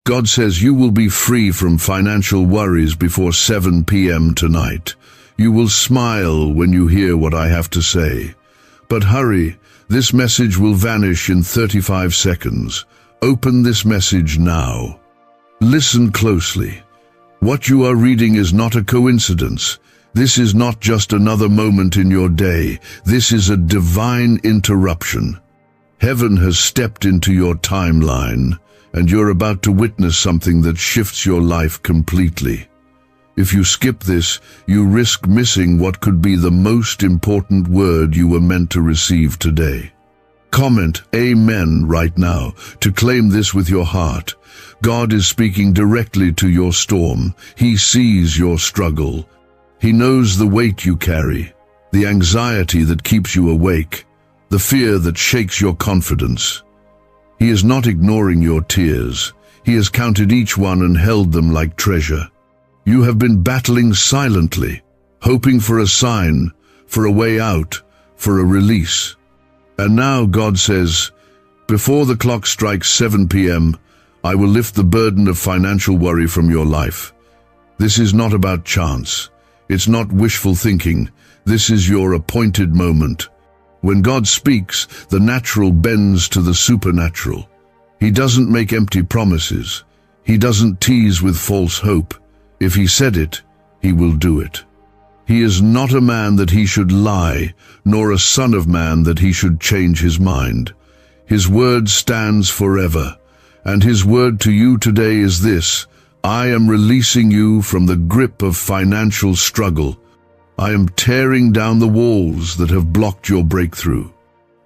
God says you will be free from financial worries before 7 p.m. tonight. You will smile when you hear what I have to say. But hurry, this message will vanish in 35 seconds. Open this message now. Listen closely. What you are reading is not a coincidence. This is not just another moment in your day. This is a divine interruption. Heaven has stepped into your timeline, and you're about to witness something that shifts your life completely. If you skip this, you risk missing what could be the most important word you were meant to receive today. Comment Amen right now to claim this with your heart. God is speaking directly to your storm. He sees your struggle. He knows the weight you carry, the anxiety that keeps you awake, the fear that shakes your confidence. He is not ignoring your tears. He has counted each one and held them like treasure. You have been battling silently, hoping for a sign, for a way out, for a release. And now God says, before the clock strikes 7 p.m., I will lift the burden of financial worry from your life. This is not about chance. It's not wishful thinking. This is your appointed moment. When God speaks, the natural bends to the supernatural. He doesn't make empty promises. He doesn't tease with false hope. If he said it, he will do it. He is not a man that he should lie, nor a son of man that he should change his mind. His word stands forever, and his word to you today is this: I am releasing you from the grip of financial struggle. I am tearing down the walls that have blocked your breakthrough.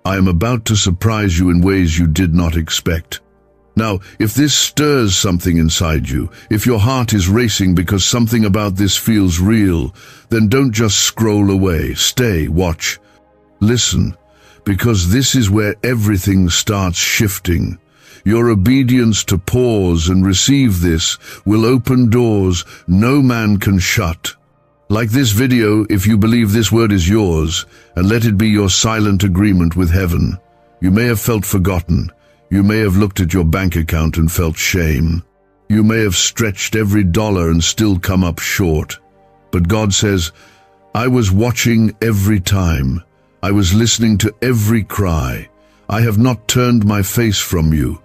I am about to surprise you in ways you did not expect. Now, if this stirs something inside you, if your heart is racing because something about this feels real, then don't just scroll away. Stay, watch, listen, because this is where everything starts shifting. Your obedience to pause and receive this will open doors no man can shut. Like this video, if you believe this word is yours, and let it be your silent agreement with heaven. You may have felt forgotten. You may have looked at your bank account and felt shame. You may have stretched every dollar and still come up short. But God says, I was watching every time. I was listening to every cry. I have not turned my face from you.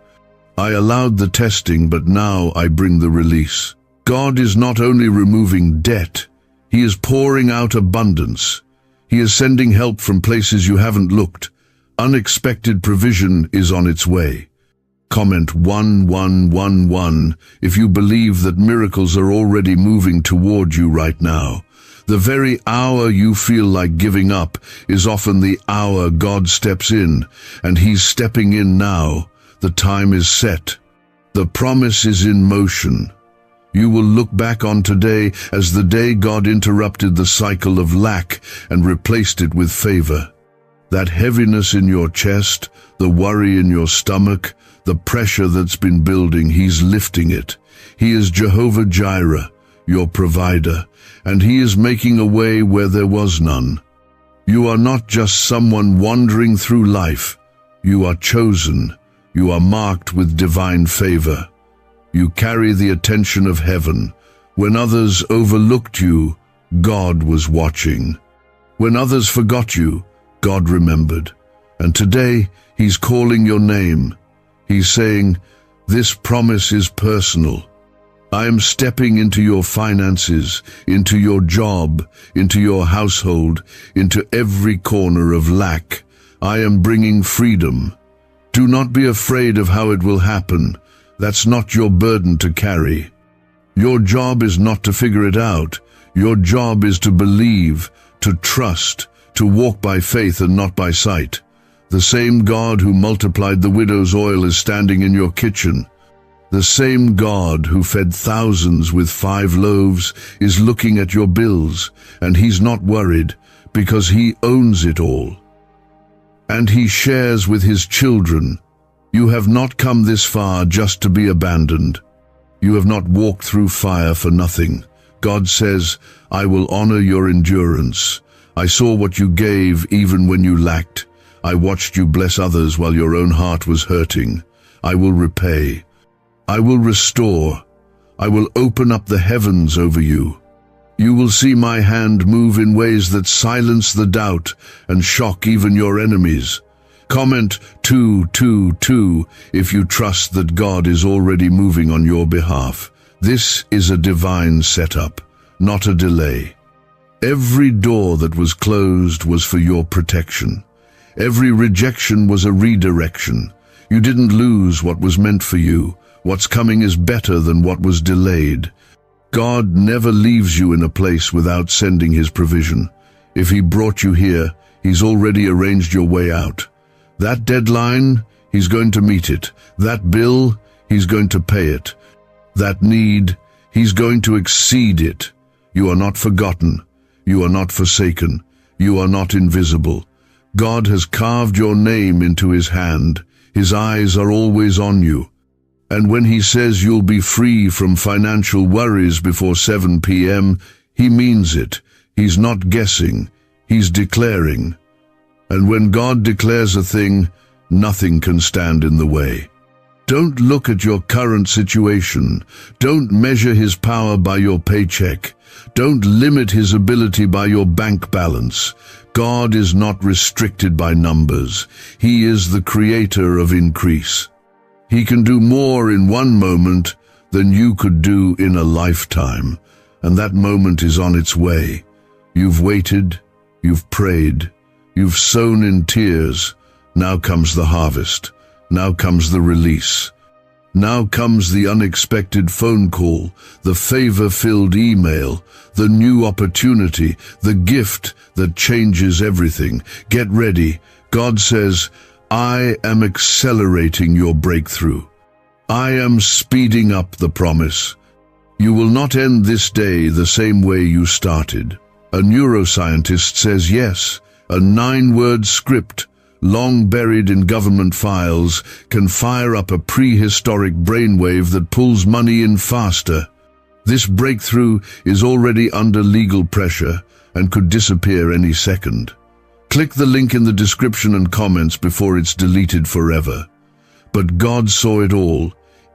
I allowed the testing, but now I bring the release. God is not only removing debt, He is pouring out abundance. He is sending help from places you haven't looked. Unexpected provision is on its way. Comment 1111 if you believe that miracles are already moving toward you right now. The very hour you feel like giving up is often the hour God steps in, and He's stepping in now. The time is set. The promise is in motion. You will look back on today as the day God interrupted the cycle of lack and replaced it with favor. That heaviness in your chest, the worry in your stomach, the pressure that's been building, He's lifting it. He is Jehovah Jireh, your provider, and He is making a way where there was none. You are not just someone wandering through life. You are chosen. You are marked with divine favor. You carry the attention of heaven. When others overlooked you, God was watching. When others forgot you, God remembered. And today, He's calling your name. He's saying, this promise is personal. I am stepping into your finances, into your job, into your household, into every corner of lack. I am bringing freedom. Do not be afraid of how it will happen. That's not your burden to carry. Your job is not to figure it out. Your job is to believe, to trust, to walk by faith and not by sight. The same God who multiplied the widow's oil is standing in your kitchen. The same God who fed thousands with 5 loaves is looking at your bills, and He's not worried because He owns it all. And He shares with His children. You have not come this far just to be abandoned. You have not walked through fire for nothing. God says, I will honor your endurance. I saw what you gave even when you lacked. I watched you bless others while your own heart was hurting. I will repay. I will restore. I will open up the heavens over you. You will see my hand move in ways that silence the doubt and shock even your enemies. Comment 222 if you trust that God is already moving on your behalf. This is a divine setup, not a delay. Every door that was closed was for your protection. Every rejection was a redirection. You didn't lose what was meant for you. What's coming is better than what was delayed. God never leaves you in a place without sending his provision. If he brought you here, he's already arranged your way out. That deadline, he's going to meet it. That bill, he's going to pay it. That need, he's going to exceed it. You are not forgotten. You are not forsaken. You are not invisible. God has carved your name into his hand. His eyes are always on you. And when he says you'll be free from financial worries before 7 p.m., he means it. He's not guessing. He's declaring. And when God declares a thing, nothing can stand in the way. Don't look at your current situation. Don't measure his power by your paycheck. Don't limit his ability by your bank balance. God is not restricted by numbers. He is the creator of increase. He can do more in one moment than you could do in a lifetime, and that moment is on its way. You've waited, you've prayed, you've sown in tears. Now comes the harvest. Now comes the release. Now comes the unexpected phone call, the favor-filled email, the new opportunity, the gift that changes everything. Get ready. God says, I am accelerating your breakthrough. I am speeding up the promise. You will not end this day the same way you started. A neuroscientist says yes, a 9-word script, long buried in government files, can fire up a prehistoric brainwave that pulls money in faster. This breakthrough is already under legal pressure and could disappear any second. Click the link in the description and comments before it's deleted forever. But God saw it all,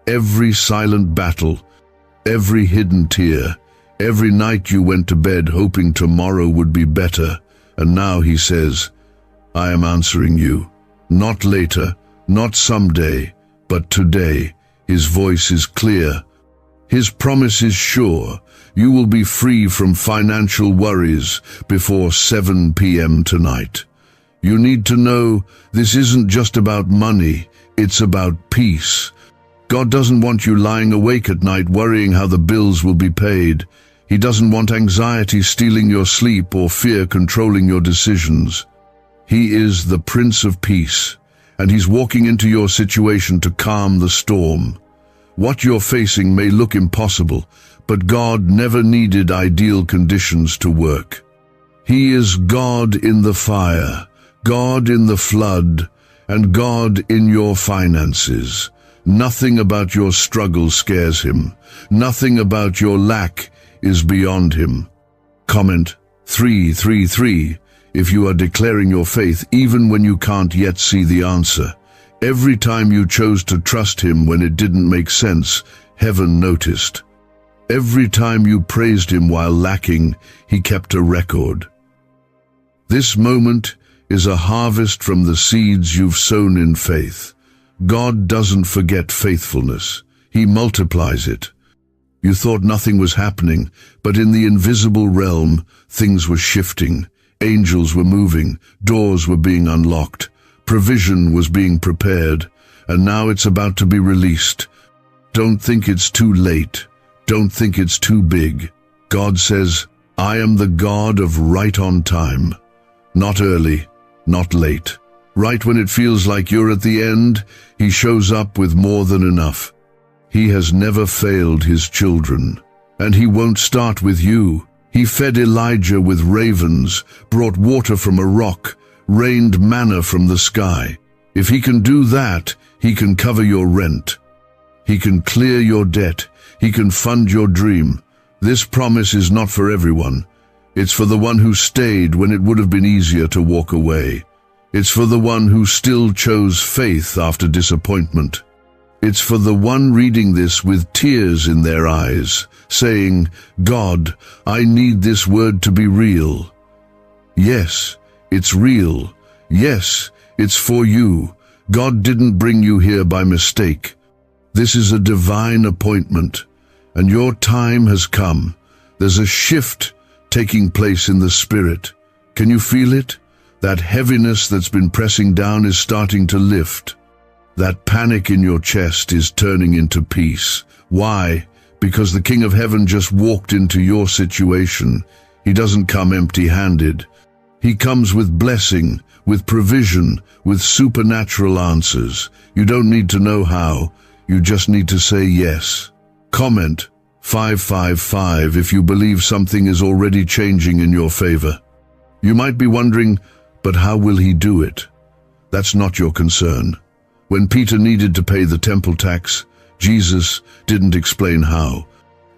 every silent battle, every hidden tear, every night you went to bed hoping tomorrow would be better, and now he says, I am answering you. Not later, not someday, but today. His voice is clear. His promise is sure. You will be free from financial worries before 7 p.m. tonight. You need to know this isn't just about money, it's about peace. God doesn't want you lying awake at night worrying how the bills will be paid. He doesn't want anxiety stealing your sleep or fear controlling your decisions. He is the Prince of Peace, and he's walking into your situation to calm the storm. What you're facing may look impossible, but God never needed ideal conditions to work. He is God in the fire, God in the flood, and God in your finances. Nothing about your struggle scares him. Nothing about your lack is beyond him. Comment 333 if you are declaring your faith even when you can't yet see the answer. Every time you chose to trust him when it didn't make sense, heaven noticed. Every time you praised him while lacking, he kept a record. This moment is a harvest from the seeds you've sown in faith. God doesn't forget faithfulness. He multiplies it. You thought nothing was happening, but in the invisible realm, things were shifting. Angels were moving, doors were being unlocked, provision was being prepared, and now it's about to be released. Don't think it's too late. Don't think it's too big. God says, I am the God of right on time. Not early, not late. Right when it feels like you're at the end, he shows up with more than enough. He has never failed his children, and he won't start with you. He fed Elijah with ravens, brought water from a rock, rained manna from the sky. If he can do that, he can cover your rent. He can clear your debt. He can fund your dream. This promise is not for everyone. It's for the one who stayed when it would have been easier to walk away. It's for the one who still chose faith after disappointment. It's for the one reading this with tears in their eyes, saying, God, I need this word to be real. Yes, it's real. Yes, it's for you. God didn't bring you here by mistake. This is a divine appointment, and your time has come. There's a shift taking place in the spirit. Can you feel it? That heaviness that's been pressing down is starting to lift. That panic in your chest is turning into peace. Why? Because the King of Heaven just walked into your situation. He doesn't come empty-handed. He comes with blessing, with provision, with supernatural answers. You don't need to know how. You just need to say yes. Comment 555 if you believe something is already changing in your favor. You might be wondering, but how will he do it? That's not your concern. When Peter needed to pay the temple tax, Jesus didn't explain how.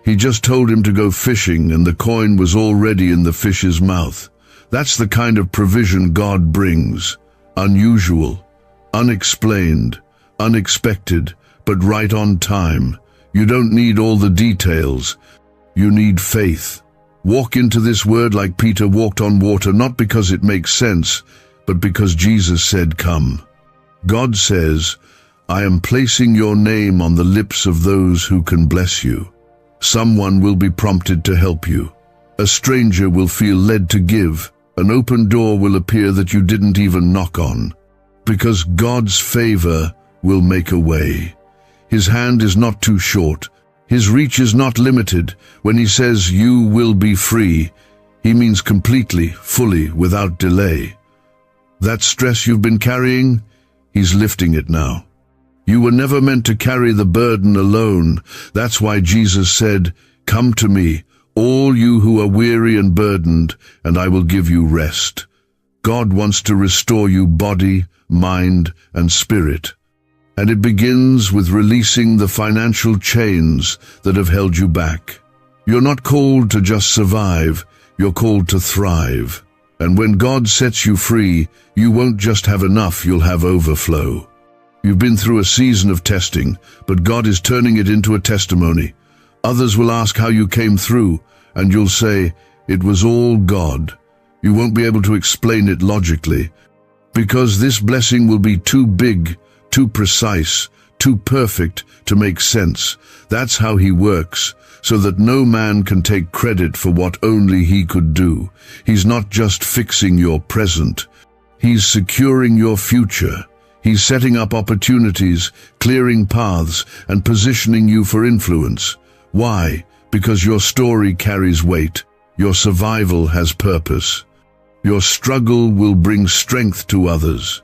He just told him to go fishing, and the coin was already in the fish's mouth. That's the kind of provision God brings. Unusual, unexplained, unexpected, but right on time. You don't need all the details. You need faith. Walk into this word like Peter walked on water, not because it makes sense, but because Jesus said, come. God says, I am placing your name on the lips of those who can bless you. Someone will be prompted to help you. A stranger will feel led to give. An open door will appear that you didn't even knock on. Because God's favor will make a way. His hand is not too short. His reach is not limited. When he says you will be free, he means completely, fully, without delay. That stress you've been carrying, he's lifting it now. You were never meant to carry the burden alone. That's why Jesus said, come to me, all you who are weary and burdened, and I will give you rest. God wants to restore you body, mind, and spirit. And it begins with releasing the financial chains that have held you back. You're not called to just survive, you're called to thrive. And when God sets you free, you won't just have enough, you'll have overflow. You've been through a season of testing, but God is turning it into a testimony. Others will ask how you came through, and you'll say, it was all God. You won't be able to explain it logically, because this blessing will be too big, too precise, too perfect to make sense. That's how he works, so that no man can take credit for what only he could do. He's not just fixing your present. He's securing your future. He's setting up opportunities, clearing paths, and positioning you for influence. Why? Because your story carries weight. Your survival has purpose. Your struggle will bring strength to others,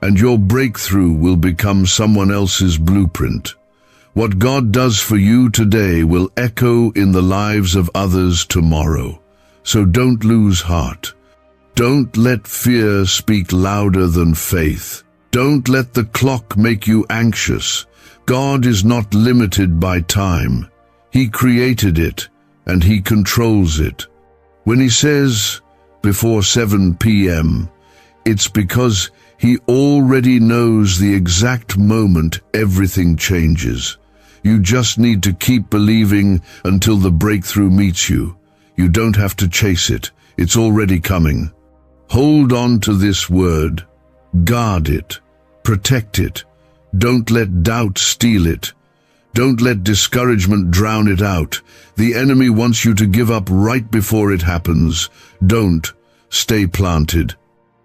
and your breakthrough will become someone else's blueprint. What God does for you today will echo in the lives of others tomorrow. So don't lose heart. Don't let fear speak louder than faith. Don't let the clock make you anxious. God is not limited by time. He created it, and he controls it. When he says, before 7 p.m., it's because he already knows the exact moment everything changes. You just need to keep believing until the breakthrough meets you. You don't have to chase it. It's already coming. Hold on to this word. Guard it. Protect it. Don't let doubt steal it. Don't let discouragement drown it out. The enemy wants you to give up right before it happens. Don't. Stay planted.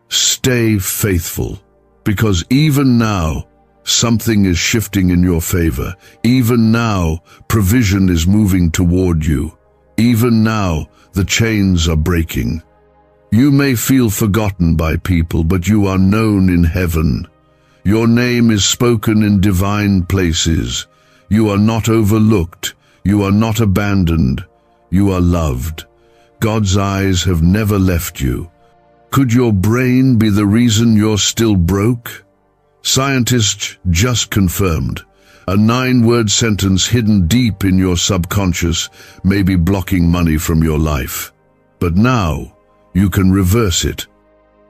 Stay faithful. Because even now, something is shifting in your favor. Even now, provision is moving toward you. Even now, the chains are breaking. You may feel forgotten by people, but you are known in heaven. Your name is spoken in divine places. You are not overlooked. You are not abandoned. You are loved. God's eyes have never left you. Could your brain be the reason you're still broke? Scientists just confirmed. A 9-word sentence hidden deep in your subconscious may be blocking money from your life. But now, you can reverse it.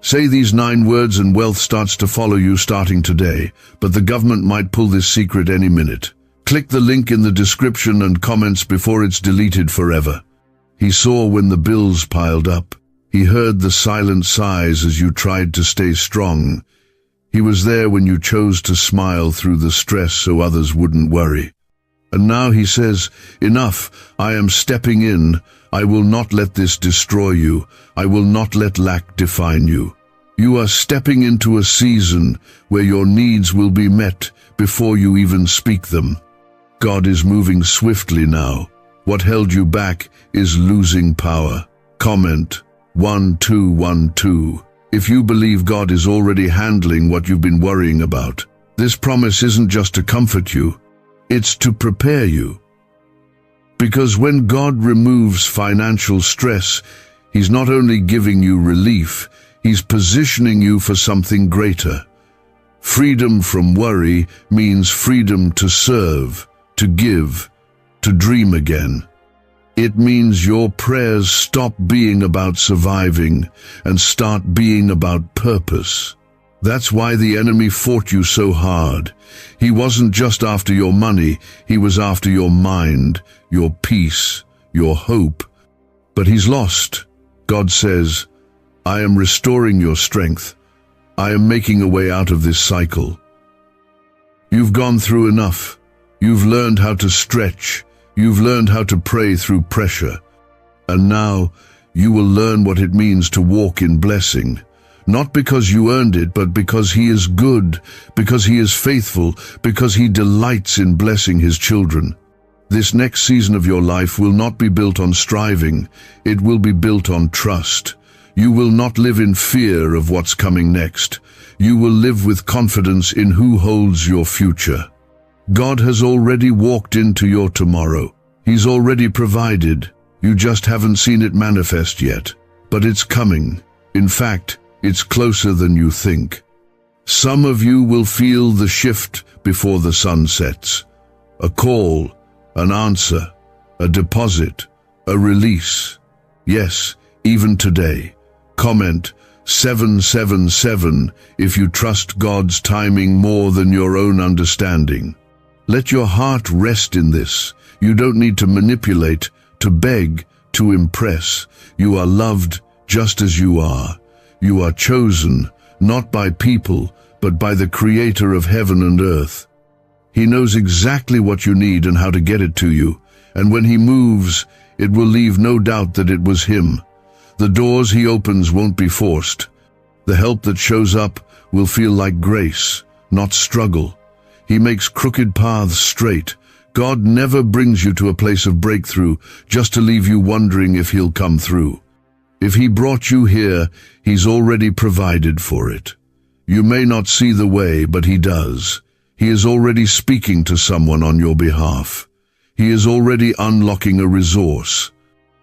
Say these 9 words and wealth starts to follow you starting today, but the government might pull this secret any minute. Click the link in the description and comments before it's deleted forever. He saw when the bills piled up. He heard the silent sighs as you tried to stay strong. He was there when you chose to smile through the stress so others wouldn't worry. And now he says, enough, I am stepping in. I will not let this destroy you. I will not let lack define you. You are stepping into a season where your needs will be met before you even speak them. God is moving swiftly now. What held you back is losing power. Comment 1212 if you believe God is already handling what you've been worrying about. This promise isn't just to comfort you, it's to prepare you. Because when God removes financial stress, He's not only giving you relief, He's positioning you for something greater. Freedom from worry means freedom to serve, to give, to dream again. It means your prayers stop being about surviving and start being about purpose. That's why the enemy fought you so hard. He wasn't just after your money, he was after your mind, your peace, your hope. But he's lost. God says, I am restoring your strength. I am making a way out of this cycle. You've gone through enough. You've learned how to stretch. You've learned how to pray through pressure. And now you will learn what it means to walk in blessing. Not because you earned it, but because He is good, because He is faithful, because He delights in blessing His children. This next season of your life will not be built on striving. It will be built on trust. You will not live in fear of what's coming next. You will live with confidence in who holds your future. God has already walked into your tomorrow. He's already provided. You just haven't seen it manifest yet. But it's coming. In fact, it's closer than you think. Some of you will feel the shift before the sun sets. A call, an answer, a deposit, a release. Yes, even today. Comment 777 if you trust God's timing more than your own understanding. Let your heart rest in this. You don't need to manipulate, to beg, to impress. You are loved just as you are. You are chosen, not by people, but by the Creator of heaven and earth. He knows exactly what you need and how to get it to you, and when He moves, it will leave no doubt that it was Him. The doors He opens won't be forced. The help that shows up will feel like grace, not struggle. He makes crooked paths straight. God never brings you to a place of breakthrough just to leave you wondering if He'll come through. If He brought you here, He's already provided for it. You may not see the way, but He does. He is already speaking to someone on your behalf. He is already unlocking a resource.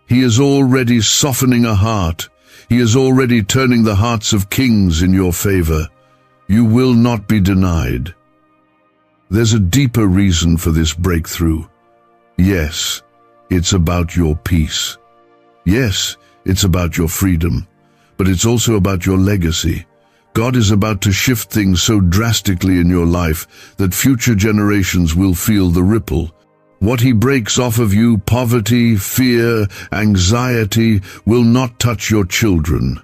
He is already softening a heart. He is already turning the hearts of kings in your favor. You will not be denied. There's a deeper reason for this breakthrough. Yes, it's about your peace. Yes, it's about your freedom. But it's also about your legacy. God is about to shift things so drastically in your life that future generations will feel the ripple. What He breaks off of you, poverty, fear, anxiety, will not touch your children.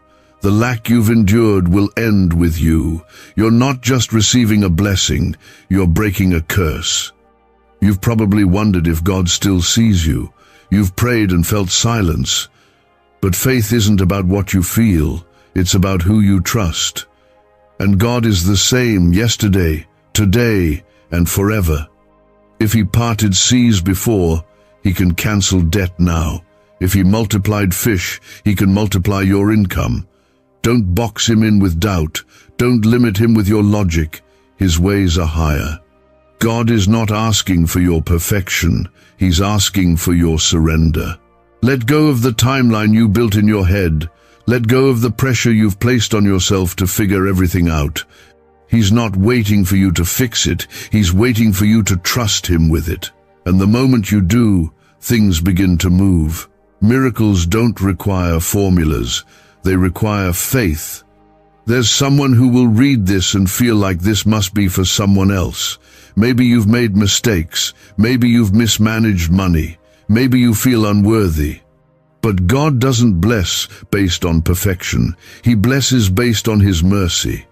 The lack you've endured will end with you. You're not just receiving a blessing, you're breaking a curse. You've probably wondered if God still sees you. You've prayed and felt silence. But faith isn't about what you feel, it's about who you trust. And God is the same yesterday, today, and forever. If He parted seas before, He can cancel debt now. If He multiplied fish, He can multiply your income. Don't box Him in with doubt. Don't limit Him with your logic. His ways are higher. God is not asking for your perfection. He's asking for your surrender. Let go of the timeline you built in your head. Let go of the pressure you've placed on yourself to figure everything out. He's not waiting for you to fix it. He's waiting for you to trust Him with it. And the moment you do, things begin to move. Miracles don't require formulas. They require faith. There's someone who will read this and feel like this must be for someone else. Maybe you've made mistakes. Maybe you've mismanaged money. Maybe you feel unworthy. But God doesn't bless based on perfection. He blesses based on His mercy.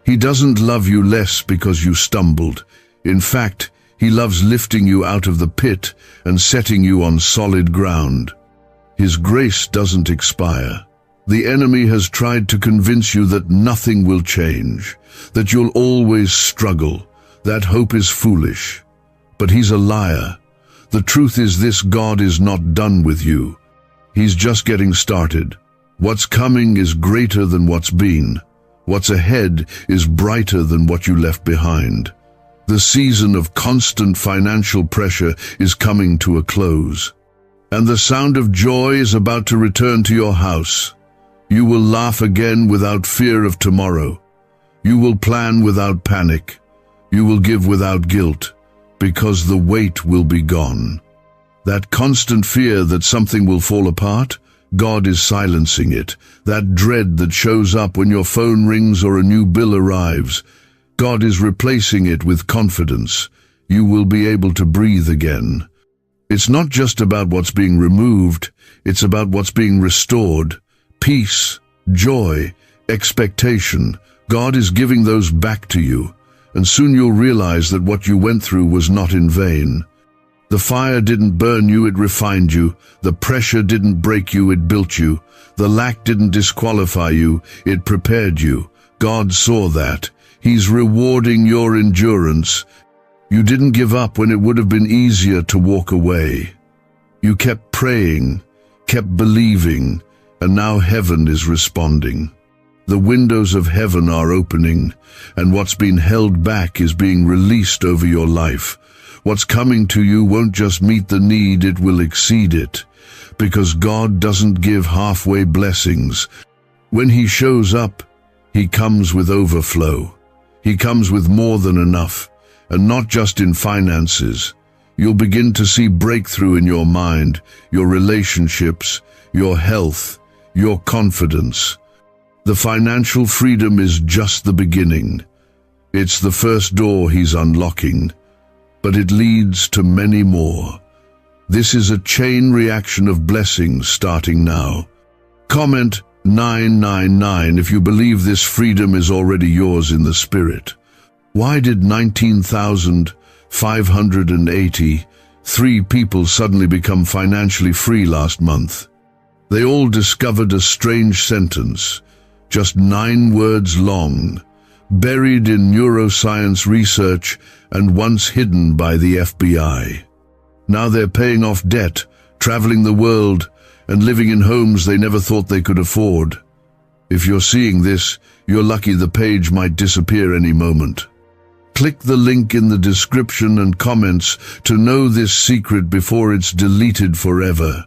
He doesn't love you less because you stumbled. In fact, He loves lifting you out of the pit and setting you on solid ground. His grace doesn't expire. The enemy has tried to convince you that nothing will change, that you'll always struggle, that hope is foolish. But he's a liar. The truth is this: God is not done with you. He's just getting started. What's coming is greater than what's been. What's ahead is brighter than what you left behind. The season of constant financial pressure is coming to a close, and the sound of joy is about to return to your house. You will laugh again without fear of tomorrow. You will plan without panic. You will give without guilt, because the weight will be gone. That constant fear that something will fall apart, God is silencing it. That dread that shows up when your phone rings or a new bill arrives, God is replacing it with confidence. You will be able to breathe again. It's not just about what's being removed, it's about what's being restored. Peace, joy, expectation. God is giving those back to you, and soon you'll realize that what you went through was not in vain. The fire didn't burn you, it refined you. The pressure didn't break you, it built you. The lack didn't disqualify you, it prepared you. God saw that. He's rewarding your endurance. You didn't give up when it would have been easier to walk away. You kept praying, kept believing, and now heaven is responding. The windows of heaven are opening, and what's been held back is being released over your life. What's coming to you won't just meet the need, it will exceed it. Because God doesn't give halfway blessings. When He shows up, He comes with overflow. He comes with more than enough, and not just in finances. You'll begin to see breakthrough in your mind, your relationships, your health, your confidence. The financial freedom is just the beginning. It's the first door He's unlocking, but it leads to many more. This is a chain reaction of blessings starting now. Comment 999 if you believe this freedom is already yours in the spirit. Why did 19,583 people suddenly become financially free last month? They all discovered a strange sentence, just 9 words long, buried in neuroscience research and once hidden by the FBI. Now they're paying off debt, traveling the world, and living in homes they never thought they could afford. If you're seeing this, you're lucky. The page might disappear any moment. Click the link in the description and comments to know this secret before it's deleted forever.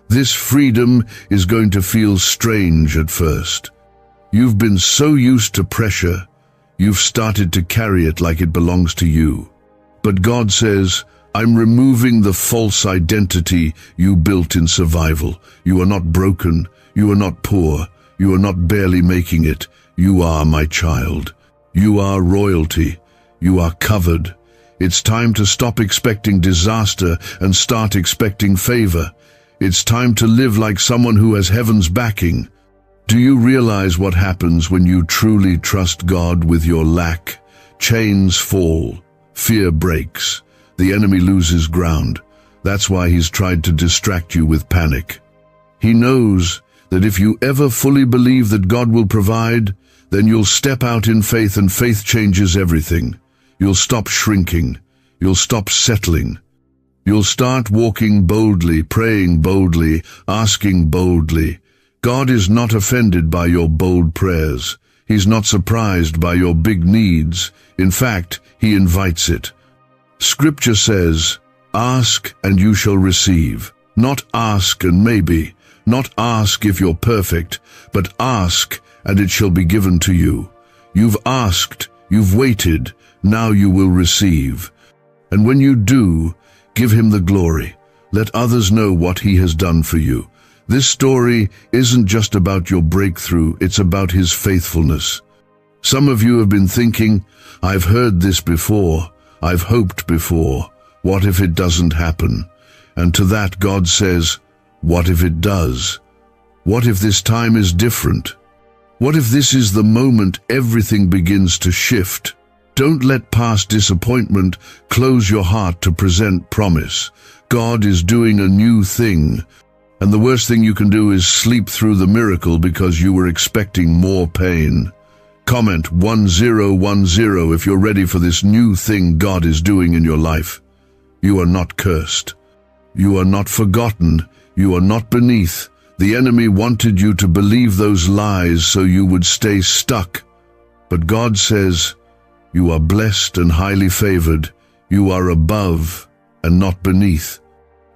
This freedom is going to feel strange at first. You've been so used to pressure, you've started to carry it like it belongs to you. But God says, I'm removing the false identity you built in survival. You are not broken. You are not poor. You are not barely making it. You are my child. You are royalty. You are covered. It's time to stop expecting disaster and start expecting favor. It's time to live like someone who has heaven's backing. Do you realize what happens when you truly trust God with your lack? Chains fall. Fear breaks. The enemy loses ground. That's why he's tried to distract you with panic. He knows that if you ever fully believe that God will provide, then you'll step out in faith, and faith changes everything. You'll stop shrinking. You'll stop settling. You'll start walking boldly, praying boldly, asking boldly. God is not offended by your bold prayers. He's not surprised by your big needs. In fact, He invites it. Scripture says, ask and you shall receive. Not ask and maybe. Not ask if you're perfect, but ask and it shall be given to you. You've asked, you've waited, now you will receive. And when you do, give Him the glory. Let others know what He has done for you. This story isn't just about your breakthrough, it's about His faithfulness. Some of you have been thinking, I've heard this before, I've hoped before, what if it doesn't happen? And to that God says, what if it does? What if this time is different? What if this is the moment everything begins to shift? Don't let past disappointment close your heart to present promise. God is doing a new thing. And the worst thing you can do is sleep through the miracle because you were expecting more pain. Comment 1010 if you're ready for this new thing God is doing in your life. You are not cursed. You are not forgotten. You are not beneath. The enemy wanted you to believe those lies so you would stay stuck. But God says, you are blessed and highly favored. You are above and not beneath.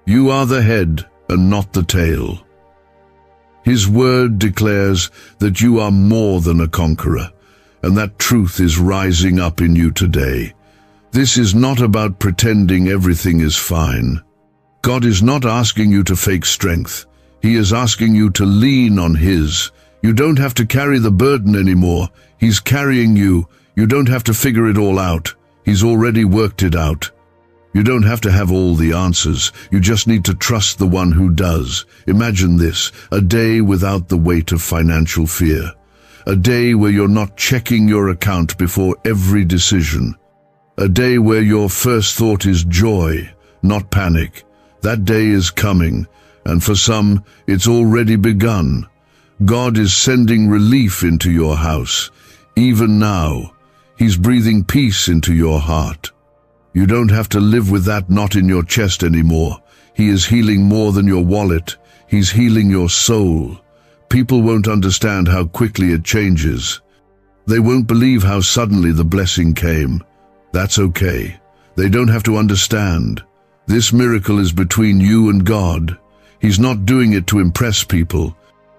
You are the head and not the tail. His word declares that you are more than a conqueror, and that truth is rising up in you today. This is not about pretending everything is fine. God is not asking you to fake strength. He is asking you to lean on His. You don't have to carry the burden anymore. He's carrying you. You don't have to figure it all out. He's already worked it out. You don't have to have all the answers. You just need to trust the one who does. Imagine this, a day without the weight of financial fear. A day where you're not checking your account before every decision. A day where your first thought is joy, not panic. That day is coming. And for some, it's already begun. God is sending relief into your house. Even now, He's breathing peace into your heart. You don't have to live with that knot in your chest anymore. He is healing more than your wallet. He's healing your soul. People won't understand how quickly it changes. They won't believe how suddenly the blessing came. That's okay. They don't have to understand. This miracle is between you and God. He's not doing it to impress people.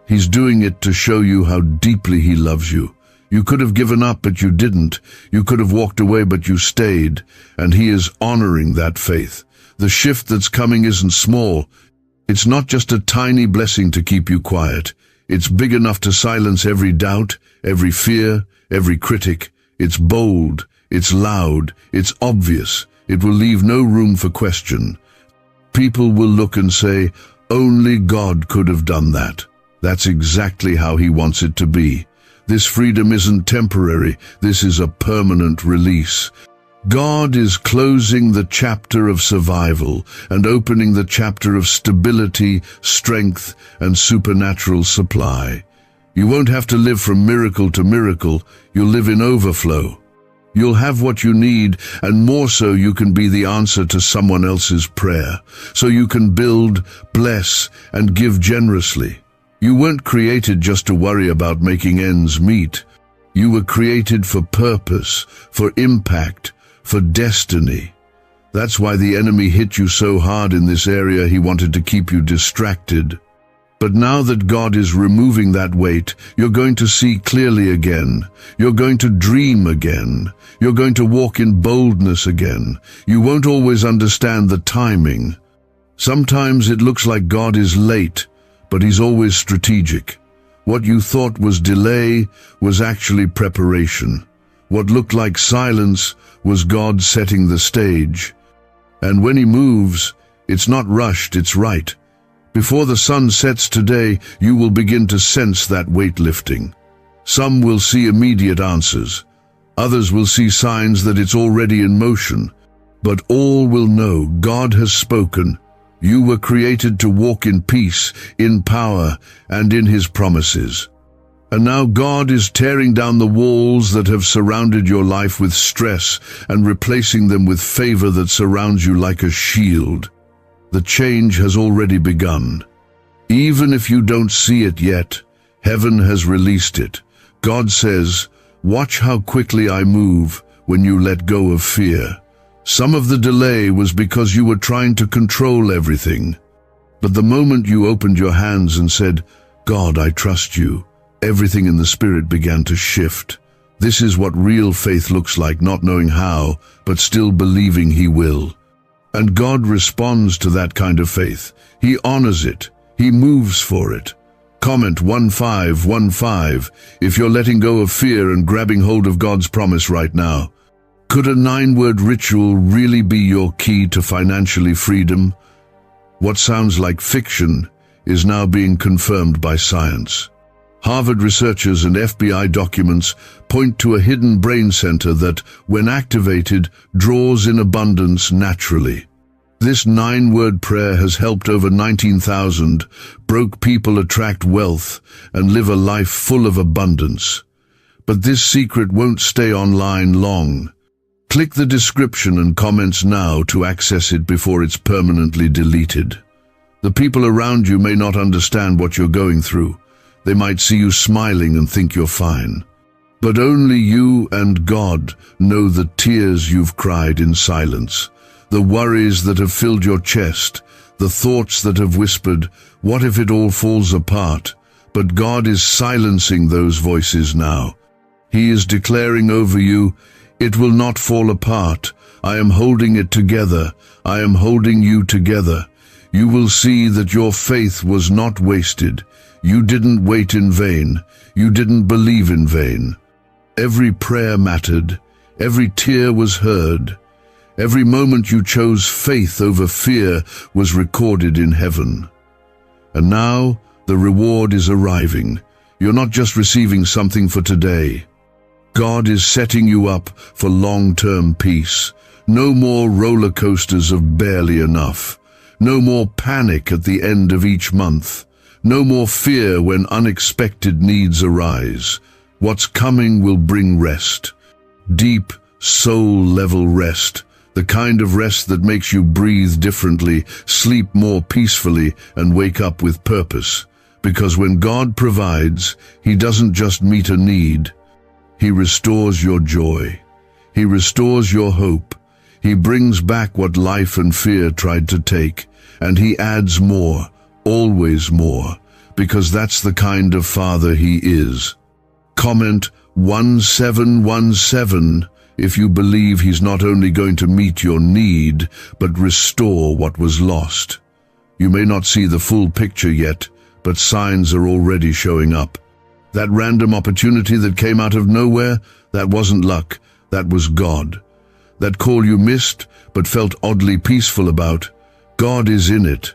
He's doing it to show you how deeply He loves you. You could have given up, but you didn't. You could have walked away, but you stayed. And He is honoring that faith. The shift that's coming isn't small. It's not just a tiny blessing to keep you quiet. It's big enough to silence every doubt, every fear, every critic. It's bold. It's loud. It's obvious. It will leave no room for question. People will look and say, only God could have done that. That's exactly how He wants it to be. This freedom isn't temporary. This is a permanent release. God is closing the chapter of survival and opening the chapter of stability, strength, and supernatural supply. You won't have to live from miracle to miracle. You'll live in overflow. You'll have what you need, and more so you can be the answer to someone else's prayer. So you can build, bless, and give generously. You weren't created just to worry about making ends meet. You were created for purpose, for impact, for destiny. That's why the enemy hit you so hard in this area. He wanted to keep you distracted. But now that God is removing that weight, you're going to see clearly again. You're going to dream again. You're going to walk in boldness again. You won't always understand the timing. Sometimes it looks like God is late, but He's always strategic. What you thought was delay was actually preparation. What looked like silence was God setting the stage. And when He moves, it's not rushed, it's right. Before the sun sets today, you will begin to sense that weight lifting. Some will see immediate answers. Others will see signs that it's already in motion. But all will know God has spoken. You were created to walk in peace, in power, and in His promises. And now God is tearing down the walls that have surrounded your life with stress and replacing them with favor that surrounds you like a shield. The change has already begun. Even if you don't see it yet, heaven has released it. God says, watch how quickly I move when you let go of fear. Some of the delay was because you were trying to control everything. But the moment you opened your hands and said, God, I trust you, everything in the Spirit began to shift. This is what real faith looks like, not knowing how, but still believing He will. And God responds to that kind of faith. He honors it. He moves for it. Comment 1515 if you're letting go of fear and grabbing hold of God's promise right now. Could a 9-word ritual really be your key to financially freedom? What sounds like fiction is now being confirmed by science. Harvard researchers and FBI documents point to a hidden brain center that, when activated, draws in abundance naturally. This 9-word prayer has helped over 19,000 broke people attract wealth and live a life full of abundance. But this secret won't stay online long. Click the description and comments now to access it before it's permanently deleted. The people around you may not understand what you're going through. They might see you smiling and think you're fine. But only you and God know the tears you've cried in silence, the worries that have filled your chest, the thoughts that have whispered, "What if it all falls apart?" But God is silencing those voices now. He is declaring over you, "It will not fall apart. I am holding it together. I am holding you together." You will see that your faith was not wasted. You didn't wait in vain. You didn't believe in vain. Every prayer mattered. Every tear was heard. Every moment you chose faith over fear was recorded in heaven. And now the reward is arriving. You're not just receiving something for today. God is setting you up for long-term peace. No more roller coasters of barely enough. No more panic at the end of each month. No more fear when unexpected needs arise. What's coming will bring rest. Deep, soul-level rest. The kind of rest that makes you breathe differently, sleep more peacefully, and wake up with purpose. Because when God provides, He doesn't just meet a need. He restores your joy. He restores your hope. He brings back what life and fear tried to take, and He adds more, always more, because that's the kind of Father He is. Comment 1717 if you believe He's not only going to meet your need, but restore what was lost. You may not see the full picture yet, but signs are already showing up. That random opportunity that came out of nowhere, that wasn't luck, that was God. That call you missed, but felt oddly peaceful about, God is in it.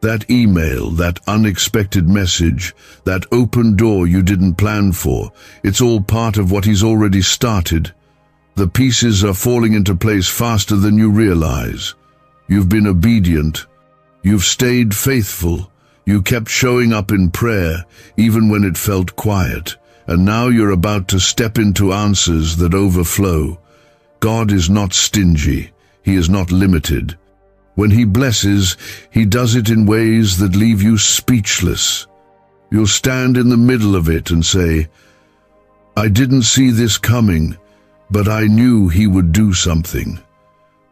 That email, that unexpected message, that open door you didn't plan for, it's all part of what He's already started. The pieces are falling into place faster than you realize. You've been obedient. You've stayed faithful. You kept showing up in prayer, even when it felt quiet. And now you're about to step into answers that overflow. God is not stingy. He is not limited. When He blesses, He does it in ways that leave you speechless. You'll stand in the middle of it and say, "I didn't see this coming, but I knew He would do something."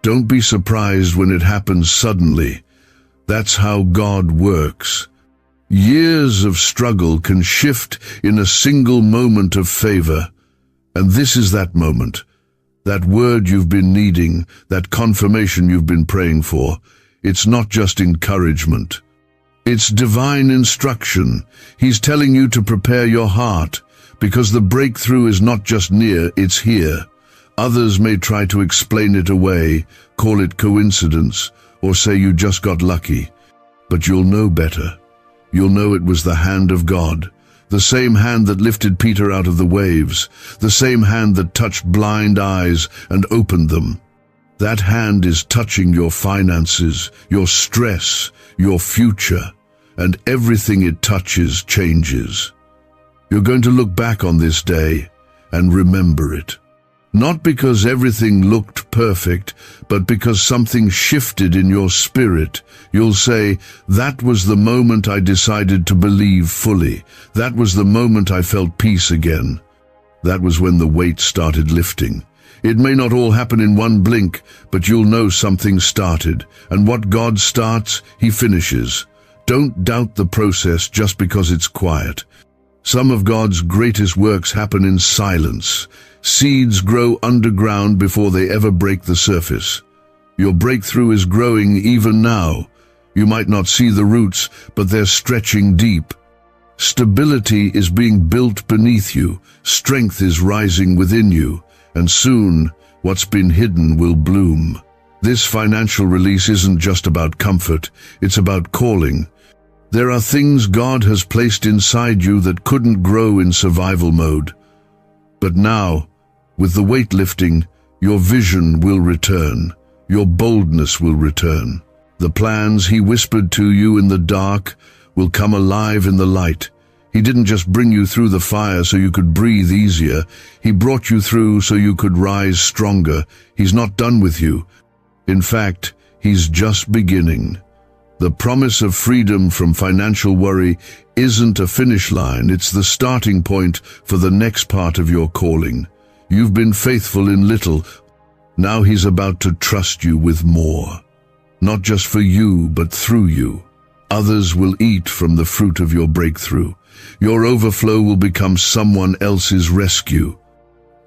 Don't be surprised when it happens suddenly. That's how God works. Years of struggle can shift in a single moment of favor. And this is that moment. That word you've been needing, that confirmation you've been praying for. It's not just encouragement. It's divine instruction. He's telling you to prepare your heart, because the breakthrough is not just near, it's here. Others may try to explain it away, call it coincidence, or say you just got lucky. But you'll know better. You'll know it was the hand of God. The same hand that lifted Peter out of the waves, the same hand that touched blind eyes and opened them. That hand is touching your finances, your stress, your future, and everything it touches changes. You're going to look back on this day and remember it. Not because everything looked perfect, but because something shifted in your spirit. You'll say, "That was the moment I decided to believe fully. That was the moment I felt peace again. That was when the weight started lifting." It may not all happen in one blink, but you'll know something started. And what God starts, He finishes. Don't doubt the process just because it's quiet. Some of God's greatest works happen in silence. Seeds grow underground before they ever break the surface. Your breakthrough is growing even now. You might not see the roots, but they're stretching deep. Stability is being built beneath you, strength is rising within you, and soon, what's been hidden will bloom. This financial release isn't just about comfort, it's about calling. There are things God has placed inside you that couldn't grow in survival mode. But now, with the weight lifting, your vision will return, your boldness will return. The plans He whispered to you in the dark will come alive in the light. He didn't just bring you through the fire so you could breathe easier. He brought you through so you could rise stronger. He's not done with you. In fact, He's just beginning. The promise of freedom from financial worry isn't a finish line, it's the starting point for the next part of your calling. You've been faithful in little. Now He's about to trust you with more. Not just for you, but through you. Others will eat from the fruit of your breakthrough. Your overflow will become someone else's rescue.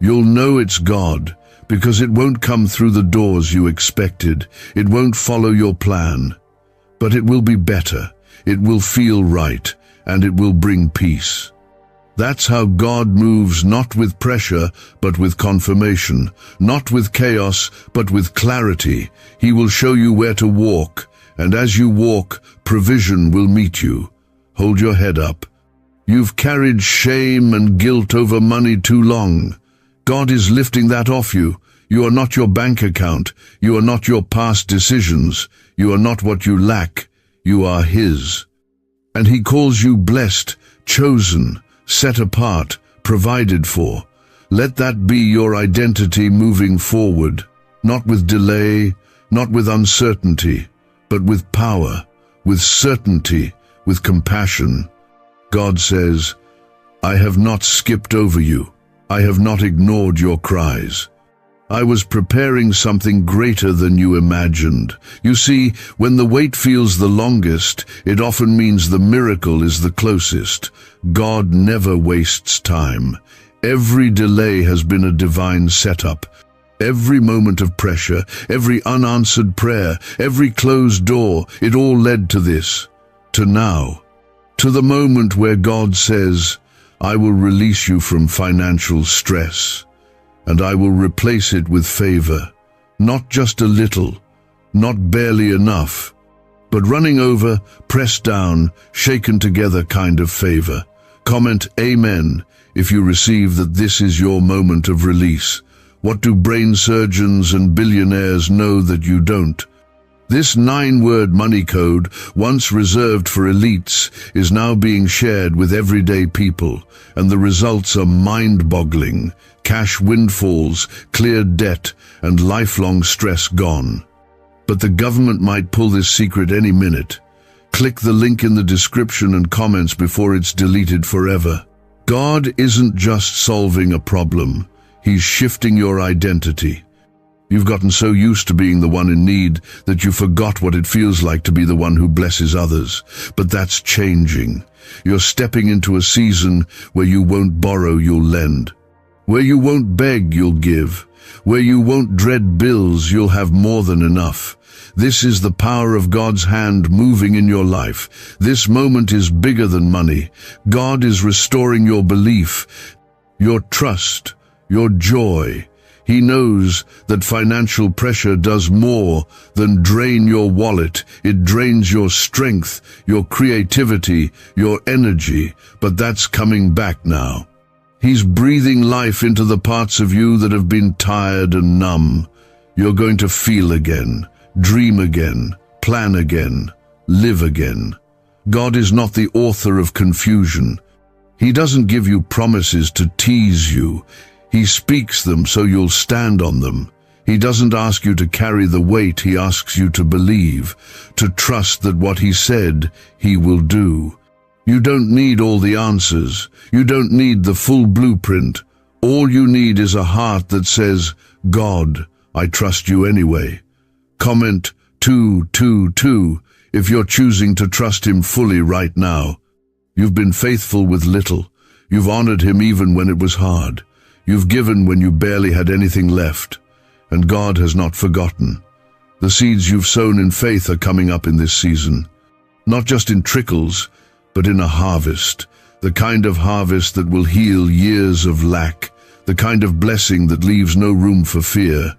You'll know it's God, because it won't come through the doors you expected. It won't follow your plan. But it will be better, it will feel right, and it will bring peace. That's how God moves, not with pressure, but with confirmation, not with chaos, but with clarity. He will show you where to walk, and as you walk, provision will meet you. Hold your head up. You've carried shame and guilt over money too long. God is lifting that off you. You are not your bank account. You are not your past decisions. You are not what you lack. You are His. And He calls you blessed, chosen, set apart, provided for. Let that be your identity moving forward, not with delay, not with uncertainty, but with power, with certainty, with compassion. God says, I have not skipped over you. I have not ignored your cries. I was preparing something greater than you imagined. You see, when the wait feels the longest, it often means the miracle is the closest. God never wastes time. Every delay has been a divine setup. Every moment of pressure, every unanswered prayer, every closed door, it all led to this, to now, to the moment where God says, I will release you from financial stress. And I will replace it with favor, not just a little, not barely enough, but running over, pressed down, shaken together kind of favor. Comment Amen if you receive that this is your moment of release. What do brain surgeons and billionaires know that you don't? This 9-word money code, once reserved for elites, is now being shared with everyday people, and the results are mind-boggling. Cash windfalls, cleared debt, and lifelong stress gone. But the government might pull this secret any minute. Click the link in the description and comments before it's deleted forever. God isn't just solving a problem, He's shifting your identity. You've gotten so used to being the one in need that you forgot what it feels like to be the one who blesses others. But that's changing. You're stepping into a season where you won't borrow, you'll lend. Where you won't beg, you'll give. Where you won't dread bills, you'll have more than enough. This is the power of God's hand moving in your life. This moment is bigger than money. God is restoring your belief, your trust, your joy. He knows that financial pressure does more than drain your wallet. It drains your strength, your creativity, your energy, but that's coming back now. He's breathing life into the parts of you that have been tired and numb. You're going to feel again, dream again, plan again, live again. God is not the author of confusion. He doesn't give you promises to tease you. He speaks them so you'll stand on them. He doesn't ask you to carry the weight, He asks you to believe, to trust that what He said, He will do. You don't need all the answers. You don't need the full blueprint. All you need is a heart that says, God, I trust you anyway. Comment 222 if you're choosing to trust Him fully right now. You've been faithful with little. You've honored Him even when it was hard. You've given when you barely had anything left, and God has not forgotten. The seeds you've sown in faith are coming up in this season. Not just in trickles, but in a harvest. The kind of harvest that will heal years of lack. The kind of blessing that leaves no room for fear.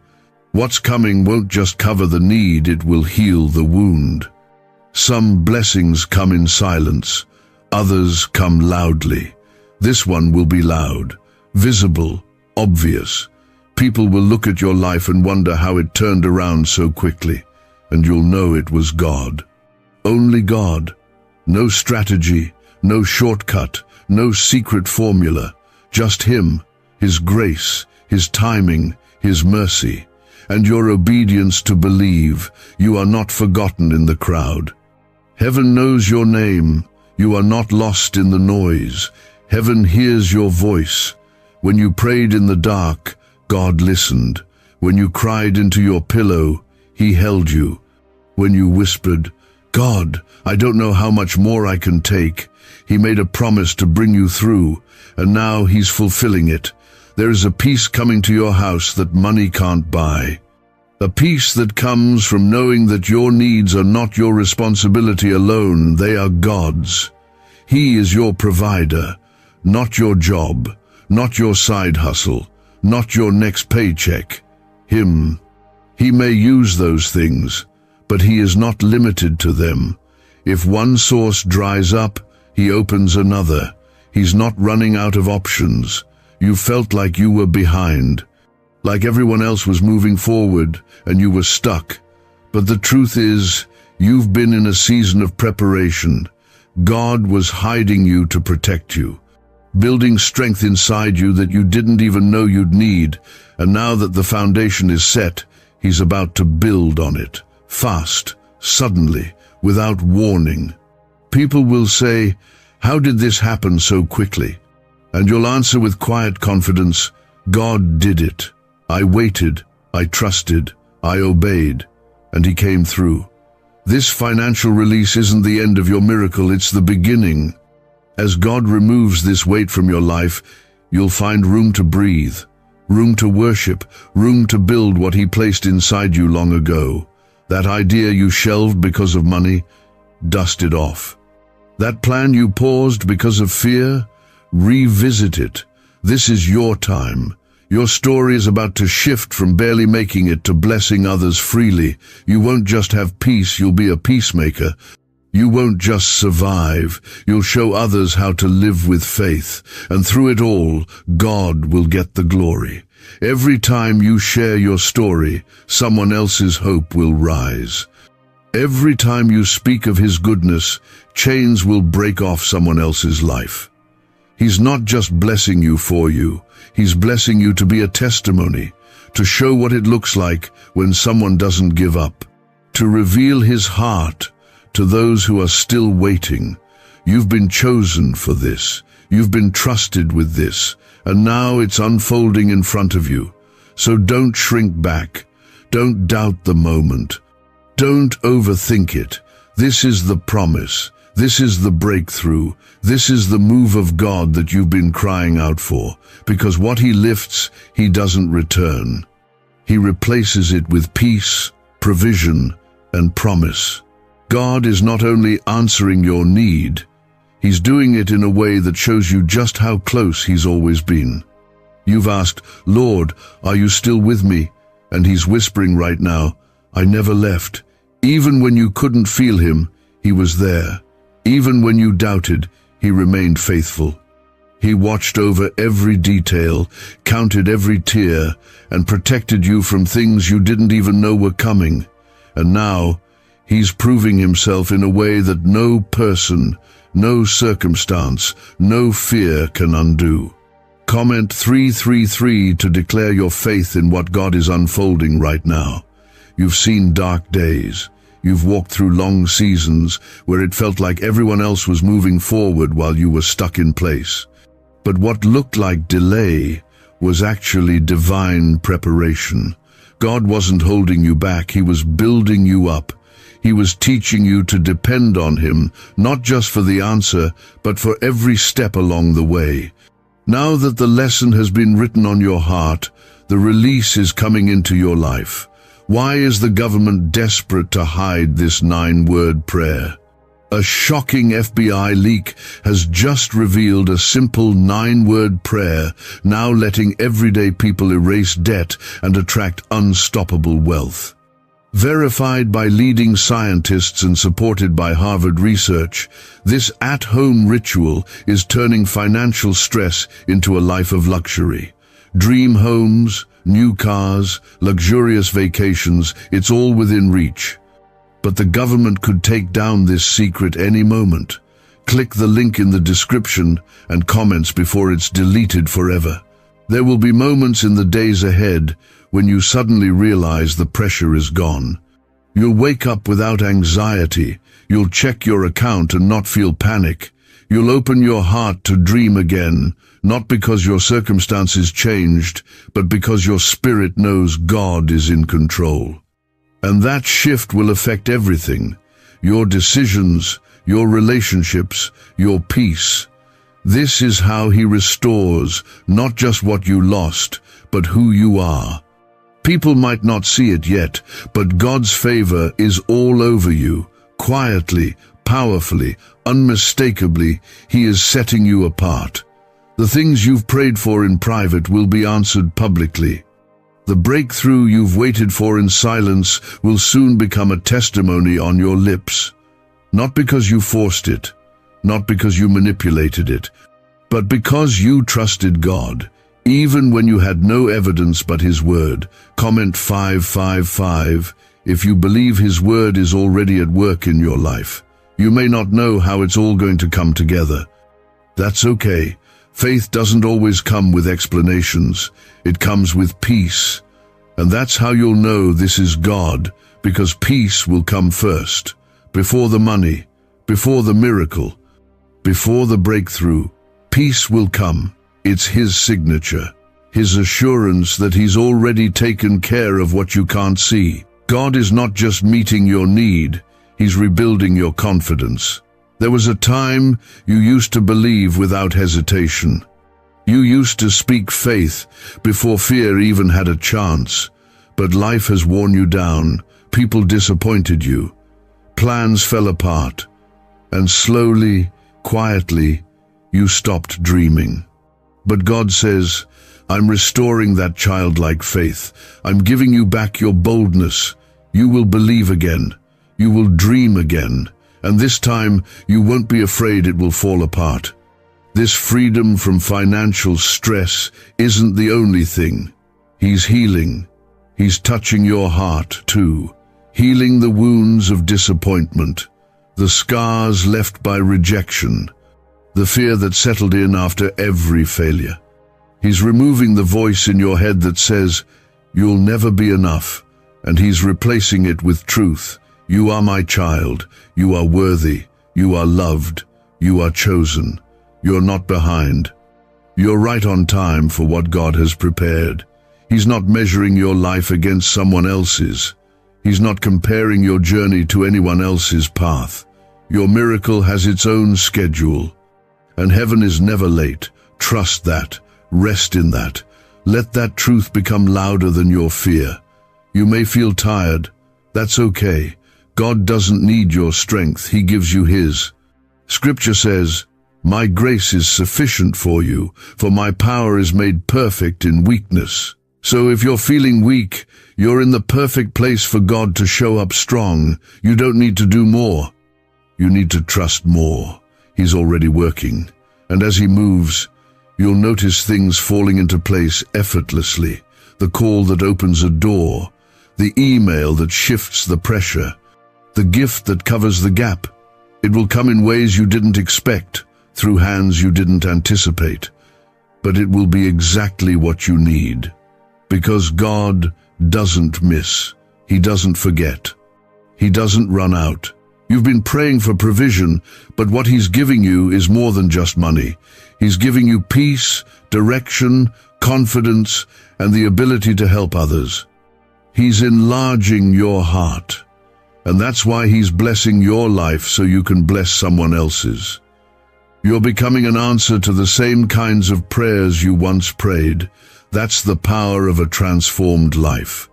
What's coming won't just cover the need, it will heal the wound. Some blessings come in silence. Others come loudly. This one will be loud, visible, obvious. People will look at your life and wonder how it turned around so quickly, and you'll know it was God. Only God. No strategy, no shortcut, no secret formula. Just Him, His grace, His timing, His mercy, and your obedience to believe. You are not forgotten in the crowd. Heaven knows your name. You are not lost in the noise. Heaven hears your voice. When you prayed in the dark, God listened. When you cried into your pillow, He held you. When you whispered, "God, I don't know how much more I can take," He made a promise to bring you through, and now He's fulfilling it. There is a peace coming to your house that money can't buy. A peace that comes from knowing that your needs are not your responsibility alone, they are God's. He is your provider, not your job, not your side hustle, not your next paycheck. Him. He may use those things, but He is not limited to them. If one source dries up, He opens another. He's not running out of options. You felt like you were behind, like everyone else was moving forward and you were stuck. But the truth is, you've been in a season of preparation. God was hiding you to protect you, building strength inside you that you didn't even know you'd need, and now that the foundation is set, He's about to build on it, fast, suddenly, without warning. People will say, "How did this happen so quickly?" And you'll answer with quiet confidence, "God did it. I waited, I trusted, I obeyed, and He came through." This financial release isn't the end of your miracle, it's the beginning. As God removes this weight from your life, you'll find room to breathe, room to worship, room to build what He placed inside you long ago. That idea you shelved because of money, dust it off. That plan you paused because of fear, revisit it. This is your time. Your story is about to shift from barely making it to blessing others freely. You won't just have peace, you'll be a peacemaker. You won't just survive, you'll show others how to live with faith. And through it all, God will get the glory. Every time you share your story, someone else's hope will rise. Every time you speak of His goodness, chains will break off someone else's life. He's not just blessing you for you, He's blessing you to be a testimony, to show what it looks like when someone doesn't give up, to reveal His heart to those who are still waiting. You've been chosen for this. You've been trusted with this, and now it's unfolding in front of you. So don't shrink back. Don't doubt the moment. Don't overthink it. This is the promise. This is the breakthrough. This is the move of God that you've been crying out for, because what He lifts, He doesn't return. He replaces it with peace, provision, and promise. God is not only answering your need, He's doing it in a way that shows you just how close He's always been. You've asked, "Lord, are you still with me?" And He's whispering right now, "I never left." Even when you couldn't feel Him, He was there. Even when you doubted, He remained faithful. He watched over every detail, counted every tear, and protected you from things you didn't even know were coming. And now, He's proving Himself in a way that no person, no circumstance, no fear can undo. Comment 333 to declare your faith in what God is unfolding right now. You've seen dark days. You've walked through long seasons where it felt like everyone else was moving forward while you were stuck in place. But what looked like delay was actually divine preparation. God wasn't holding you back, He was building you up. He was teaching you to depend on Him, not just for the answer, but for every step along the way. Now that the lesson has been written on your heart, the release is coming into your life. Why is the government desperate to hide this 9-word prayer? A shocking FBI leak has just revealed a simple 9-word prayer, now letting everyday people erase debt and attract unstoppable wealth. Verified by leading scientists and supported by Harvard research, this at-home ritual is turning financial stress into a life of luxury. Dream homes, new cars, luxurious vacations, it's all within reach. But the government could take down this secret any moment. Click the link in the description and comments before it's deleted forever. There will be moments in the days ahead when you suddenly realize the pressure is gone. You'll wake up without anxiety. You'll check your account and not feel panic. You'll open your heart to dream again, not because your circumstances changed, but because your spirit knows God is in control. And that shift will affect everything: your decisions, your relationships, your peace. This is how He restores not just what you lost, but who you are. People might not see it yet, but God's favor is all over you. Quietly, powerfully, unmistakably, He is setting you apart. The things you've prayed for in private will be answered publicly. The breakthrough you've waited for in silence will soon become a testimony on your lips. Not because you forced it, not because you manipulated it, but because you trusted God, even when you had no evidence but His word. Comment 555 if you believe His word is already at work in your life. You may not know how it's all going to come together. That's okay. Faith doesn't always come with explanations. It comes with peace. And that's how you'll know this is God, because peace will come first. Before the money, before the miracle, before the breakthrough, peace will come. It's His signature, His assurance that He's already taken care of what you can't see. God is not just meeting your need, He's rebuilding your confidence. There was a time you used to believe without hesitation. You used to speak faith before fear even had a chance. But life has worn you down, people disappointed you, plans fell apart, and slowly, quietly, you stopped dreaming. But God says, I'm restoring that childlike faith. I'm giving you back your boldness. You will believe again. You will dream again. And this time, you won't be afraid it will fall apart. This freedom from financial stress isn't the only thing. He's healing. He's touching your heart too, healing the wounds of disappointment, the scars left by rejection, the fear that settled in after every failure. He's removing the voice in your head that says, you'll never be enough, and He's replacing it with truth. You are my child. You are worthy. You are loved. You are chosen. You're not behind. You're right on time for what God has prepared. He's not measuring your life against someone else's. He's not comparing your journey to anyone else's path. Your miracle has its own schedule. And heaven is never late. Trust that. Rest in that. Let that truth become louder than your fear. You may feel tired. That's okay. God doesn't need your strength. He gives you His. Scripture says, my grace is sufficient for you, for my power is made perfect in weakness. So if you're feeling weak, you're in the perfect place for God to show up strong. You don't need to do more. You need to trust more. He's already working. And as He moves, you'll notice things falling into place effortlessly. The call that opens a door, the email that shifts the pressure, the gift that covers the gap. It will come in ways you didn't expect, through hands you didn't anticipate. But it will be exactly what you need. Because God doesn't miss. He doesn't forget. He doesn't run out. You've been praying for provision, but what He's giving you is more than just money. He's giving you peace, direction, confidence, and the ability to help others. He's enlarging your heart. And that's why He's blessing your life so you can bless someone else's. You're becoming an answer to the same kinds of prayers you once prayed. That's the power of a transformed life.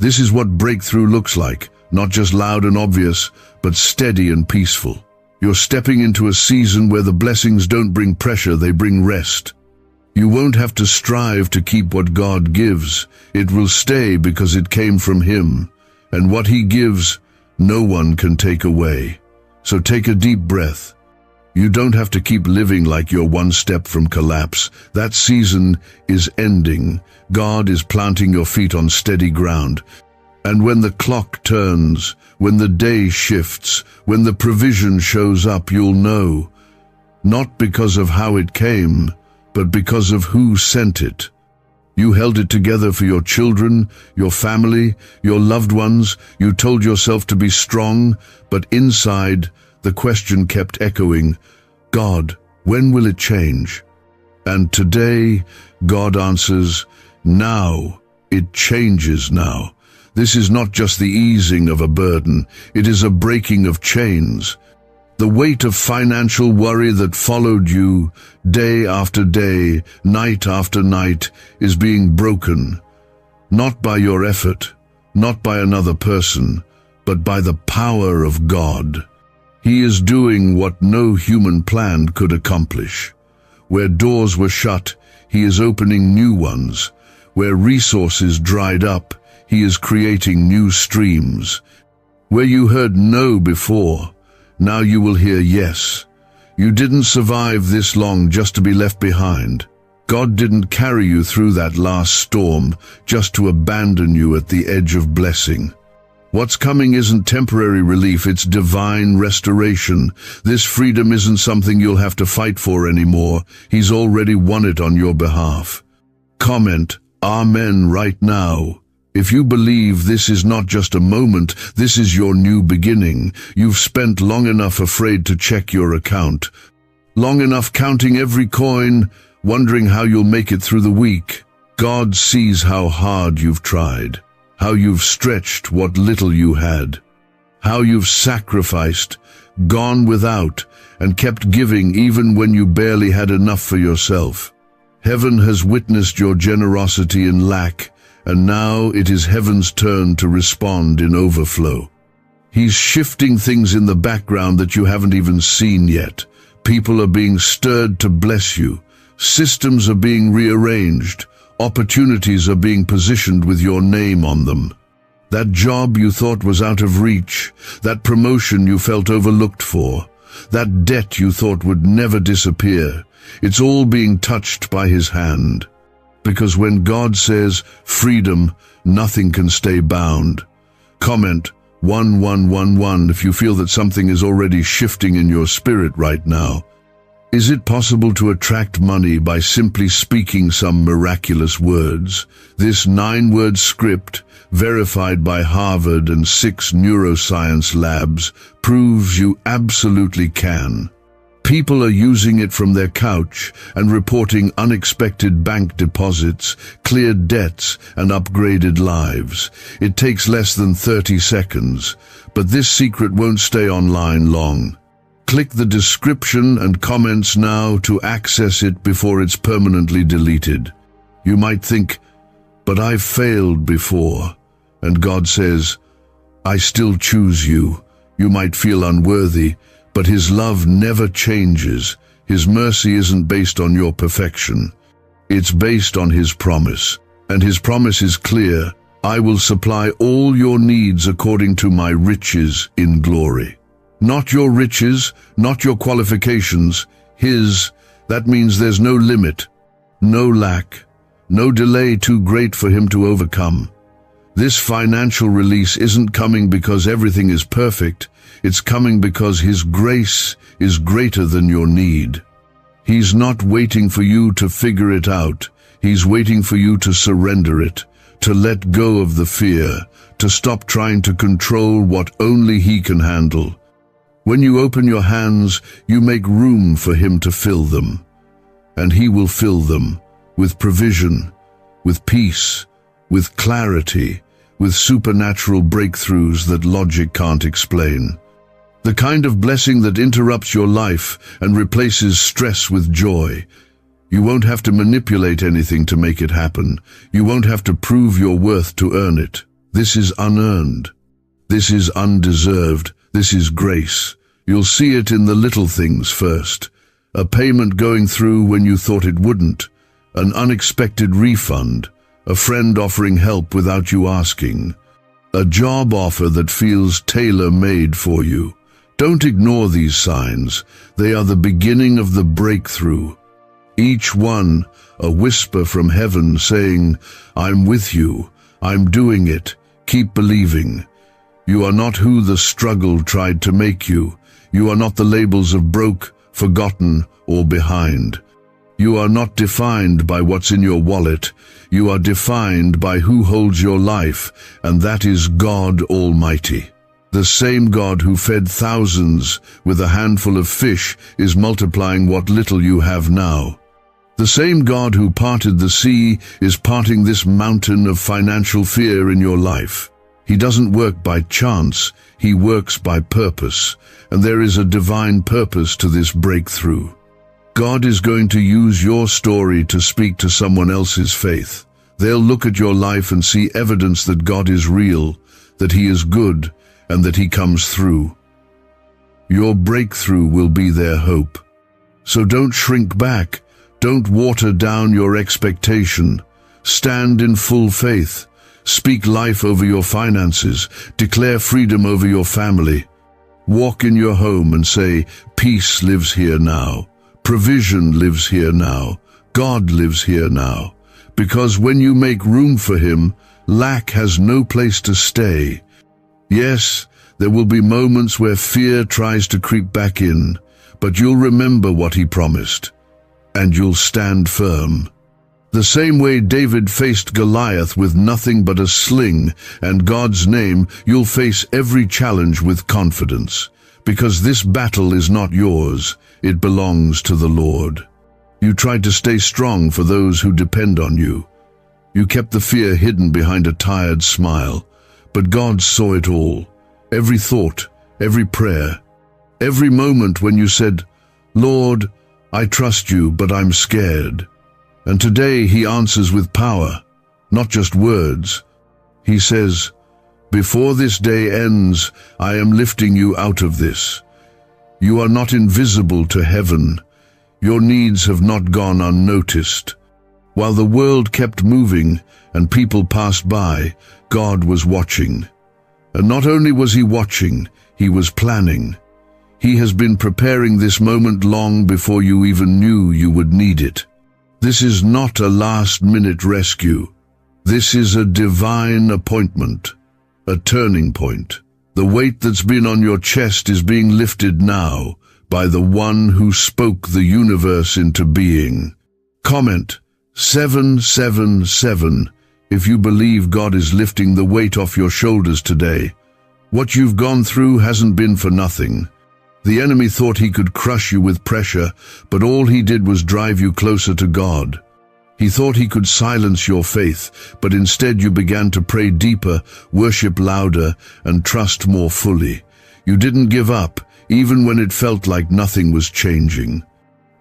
This is what breakthrough looks like, not just loud and obvious, but steady and peaceful. You're stepping into a season where the blessings don't bring pressure, they bring rest. You won't have to strive to keep what God gives. It will stay because it came from Him. And what He gives, no one can take away. So take a deep breath. You don't have to keep living like you're one step from collapse. That season is ending. God is planting your feet on steady ground. And when the clock turns, when the day shifts, when the provision shows up, you'll know. Not because of how it came, but because of who sent it. You held it together for your children, your family, your loved ones. You told yourself to be strong, but inside, the question kept echoing, God, when will it change? And today, God answers, now. It changes now. This is not just the easing of a burden, it is a breaking of chains. The weight of financial worry that followed you day after day, night after night, is being broken. Not by your effort, not by another person, but by the power of God. He is doing what no human plan could accomplish. Where doors were shut, He is opening new ones. Where resources dried up, He is creating new streams. Where you heard no before, now you will hear yes. You didn't survive this long just to be left behind. God didn't carry you through that last storm just to abandon you at the edge of blessing. What's coming isn't temporary relief, it's divine restoration. This freedom isn't something you'll have to fight for anymore. He's already won it on your behalf. Comment, Amen right now. If you believe this is not just a moment, this is your new beginning. You've spent long enough afraid to check your account. Long enough counting every coin, wondering how you'll make it through the week. God sees how hard you've tried, how you've stretched what little you had, how you've sacrificed, gone without, and kept giving even when you barely had enough for yourself. Heaven has witnessed your generosity in lack, and now it is heaven's turn to respond in overflow. He's shifting things in the background that you haven't even seen yet. People are being stirred to bless you. Systems are being rearranged. Opportunities are being positioned with your name on them. That job you thought was out of reach, that promotion you felt overlooked for, that debt you thought would never disappear, it's all being touched by His hand. Because when God says freedom, nothing can stay bound. Comment 1111 if you feel that something is already shifting in your spirit right now. Is it possible to attract money by simply speaking some miraculous words? This 9-word script, verified by Harvard and 6 neuroscience labs, proves you absolutely can. People are using it from their couch and reporting unexpected bank deposits, cleared debts, and upgraded lives. It takes less than 30 seconds, but this secret won't stay online long. Click the description and comments now to access it before it's permanently deleted. You might think, but I've failed before. And God says, I still choose you. You might feel unworthy, but His love never changes. His mercy isn't based on your perfection. It's based on His promise. And His promise is clear. I will supply all your needs according to my riches in glory. Not your riches, not your qualifications. His. That means there's no limit, no lack, no delay too great for Him to overcome. This financial release isn't coming because everything is perfect. It's coming because His grace is greater than your need. He's not waiting for you to figure it out. He's waiting for you to surrender it, to let go of the fear, to stop trying to control what only He can handle. When you open your hands, you make room for Him to fill them. And He will fill them with provision, with peace, with clarity, with supernatural breakthroughs that logic can't explain. The kind of blessing that interrupts your life and replaces stress with joy. You won't have to manipulate anything to make it happen. You won't have to prove your worth to earn it. This is unearned. This is undeserved. This is grace. You'll see it in the little things first. A payment going through when you thought it wouldn't. An unexpected refund. A friend offering help without you asking. A job offer that feels tailor-made for you. Don't ignore these signs. They are the beginning of the breakthrough. Each one, a whisper from heaven saying, I'm with you. I'm doing it. Keep believing. You are not who the struggle tried to make you. You are not the labels of broke, forgotten, or behind. You are not defined by what's in your wallet. You are defined by who holds your life, and that is God Almighty. The same God who fed thousands with a handful of fish is multiplying what little you have now. The same God who parted the sea is parting this mountain of financial fear in your life. He doesn't work by chance, he works by purpose, and there is a divine purpose to this breakthrough. God is going to use your story to speak to someone else's faith. They'll look at your life and see evidence that God is real, that He is good, and that He comes through. Your breakthrough will be their hope. So don't shrink back. Don't water down your expectation. Stand in full faith. Speak life over your finances. Declare freedom over your family. Walk in your home and say, peace lives here now. Provision lives here now. God lives here now. Because when you make room for Him, lack has no place to stay. Yes, there will be moments where fear tries to creep back in, but you'll remember what He promised, and you'll stand firm. The same way David faced Goliath with nothing but a sling and God's name, you'll face every challenge with confidence, because this battle is not yours, it belongs to the Lord. You tried to stay strong for those who depend on you. You kept the fear hidden behind a tired smile, but God saw it all, every thought, every prayer, every moment when you said, Lord, I trust you, but I'm scared. And today He answers with power, not just words. He says, before this day ends, I am lifting you out of this. You are not invisible to heaven. Your needs have not gone unnoticed. While the world kept moving and people passed by, God was watching. And not only was He watching, He was planning. He has been preparing this moment long before you even knew you would need it. This is not a last-minute rescue. This is a divine appointment, a turning point. The weight that's been on your chest is being lifted now by the one who spoke the universe into being. Comment 777 if you believe God is lifting the weight off your shoulders today. What you've gone through hasn't been for nothing. The enemy thought he could crush you with pressure, but all he did was drive you closer to God. He thought he could silence your faith, but instead you began to pray deeper, worship louder, and trust more fully. You didn't give up, even when it felt like nothing was changing.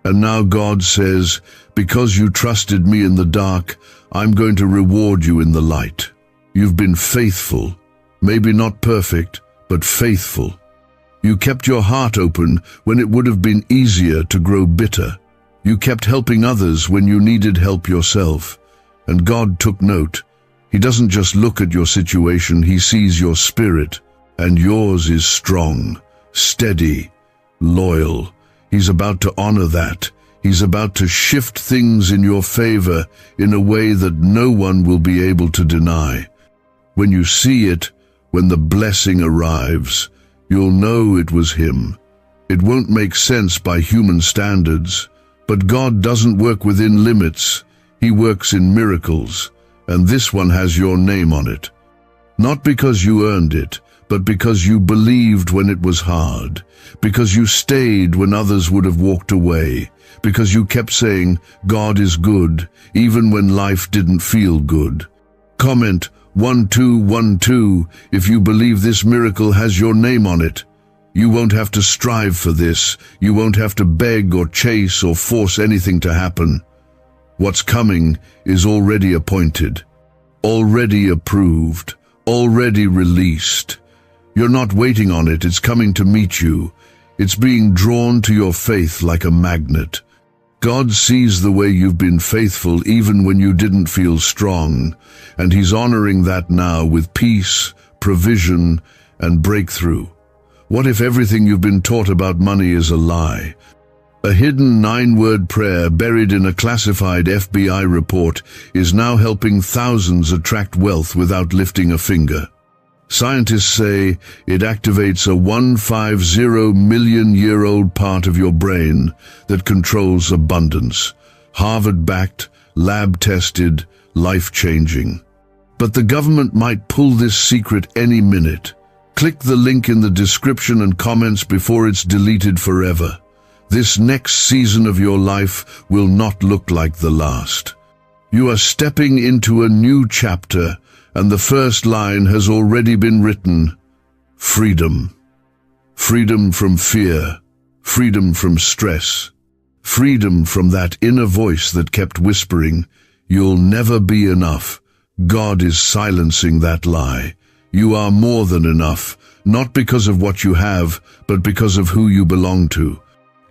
And now God says, because you trusted me in the dark, I'm going to reward you in the light. You've been faithful, maybe not perfect, but faithful. You kept your heart open when it would have been easier to grow bitter. You kept helping others when you needed help yourself. And God took note. He doesn't just look at your situation, He sees your spirit. And yours is strong, steady, loyal. He's about to honor that. He's about to shift things in your favor in a way that no one will be able to deny. When you see it, when the blessing arrives, you'll know it was Him. It won't make sense by human standards, but God doesn't work within limits. He works in miracles, and this one has your name on it. Not because you earned it, but because you believed when it was hard, because you stayed when others would have walked away, because you kept saying, God is good, even when life didn't feel good. Comment 1212 if you believe this miracle has your name on it. You won't have to strive for this. You won't have to beg or chase or force anything to happen. What's coming is already appointed, already approved, already released. You're not waiting on it, it's coming to meet you. It's being drawn to your faith like a magnet. God sees the way you've been faithful even when you didn't feel strong, and He's honoring that now with peace, provision, and breakthrough. What if everything you've been taught about money is a lie? A hidden 9-word prayer buried in a classified FBI report is now helping thousands attract wealth without lifting a finger. Scientists say it activates a 150-million-year-old part of your brain that controls abundance. Harvard-backed, lab-tested, life-changing. But the government might pull this secret any minute. Click the link in the description and comments before it's deleted forever. This next season of your life will not look like the last. You are stepping into a new chapter, and the first line has already been written. Freedom. Freedom from fear. Freedom from stress. Freedom from that inner voice that kept whispering, "You'll never be enough." God is silencing that lie. You are more than enough, not because of what you have, but because of who you belong to.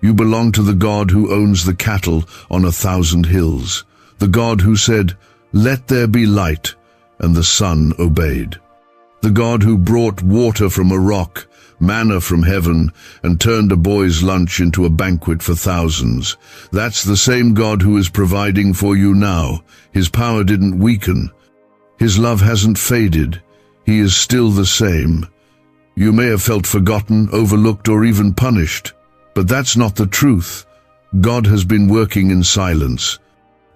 You belong to the God who owns the cattle on 1,000 hills, the God who said, "Let there be light," and the sun obeyed. The God who brought water from a rock, manna from heaven, and turned a boy's lunch into a banquet for thousands. That's the same God who is providing for you now. His power didn't weaken. His love hasn't faded. He is still the same. You may have felt forgotten, overlooked, or even punished, but that's not the truth. God has been working in silence.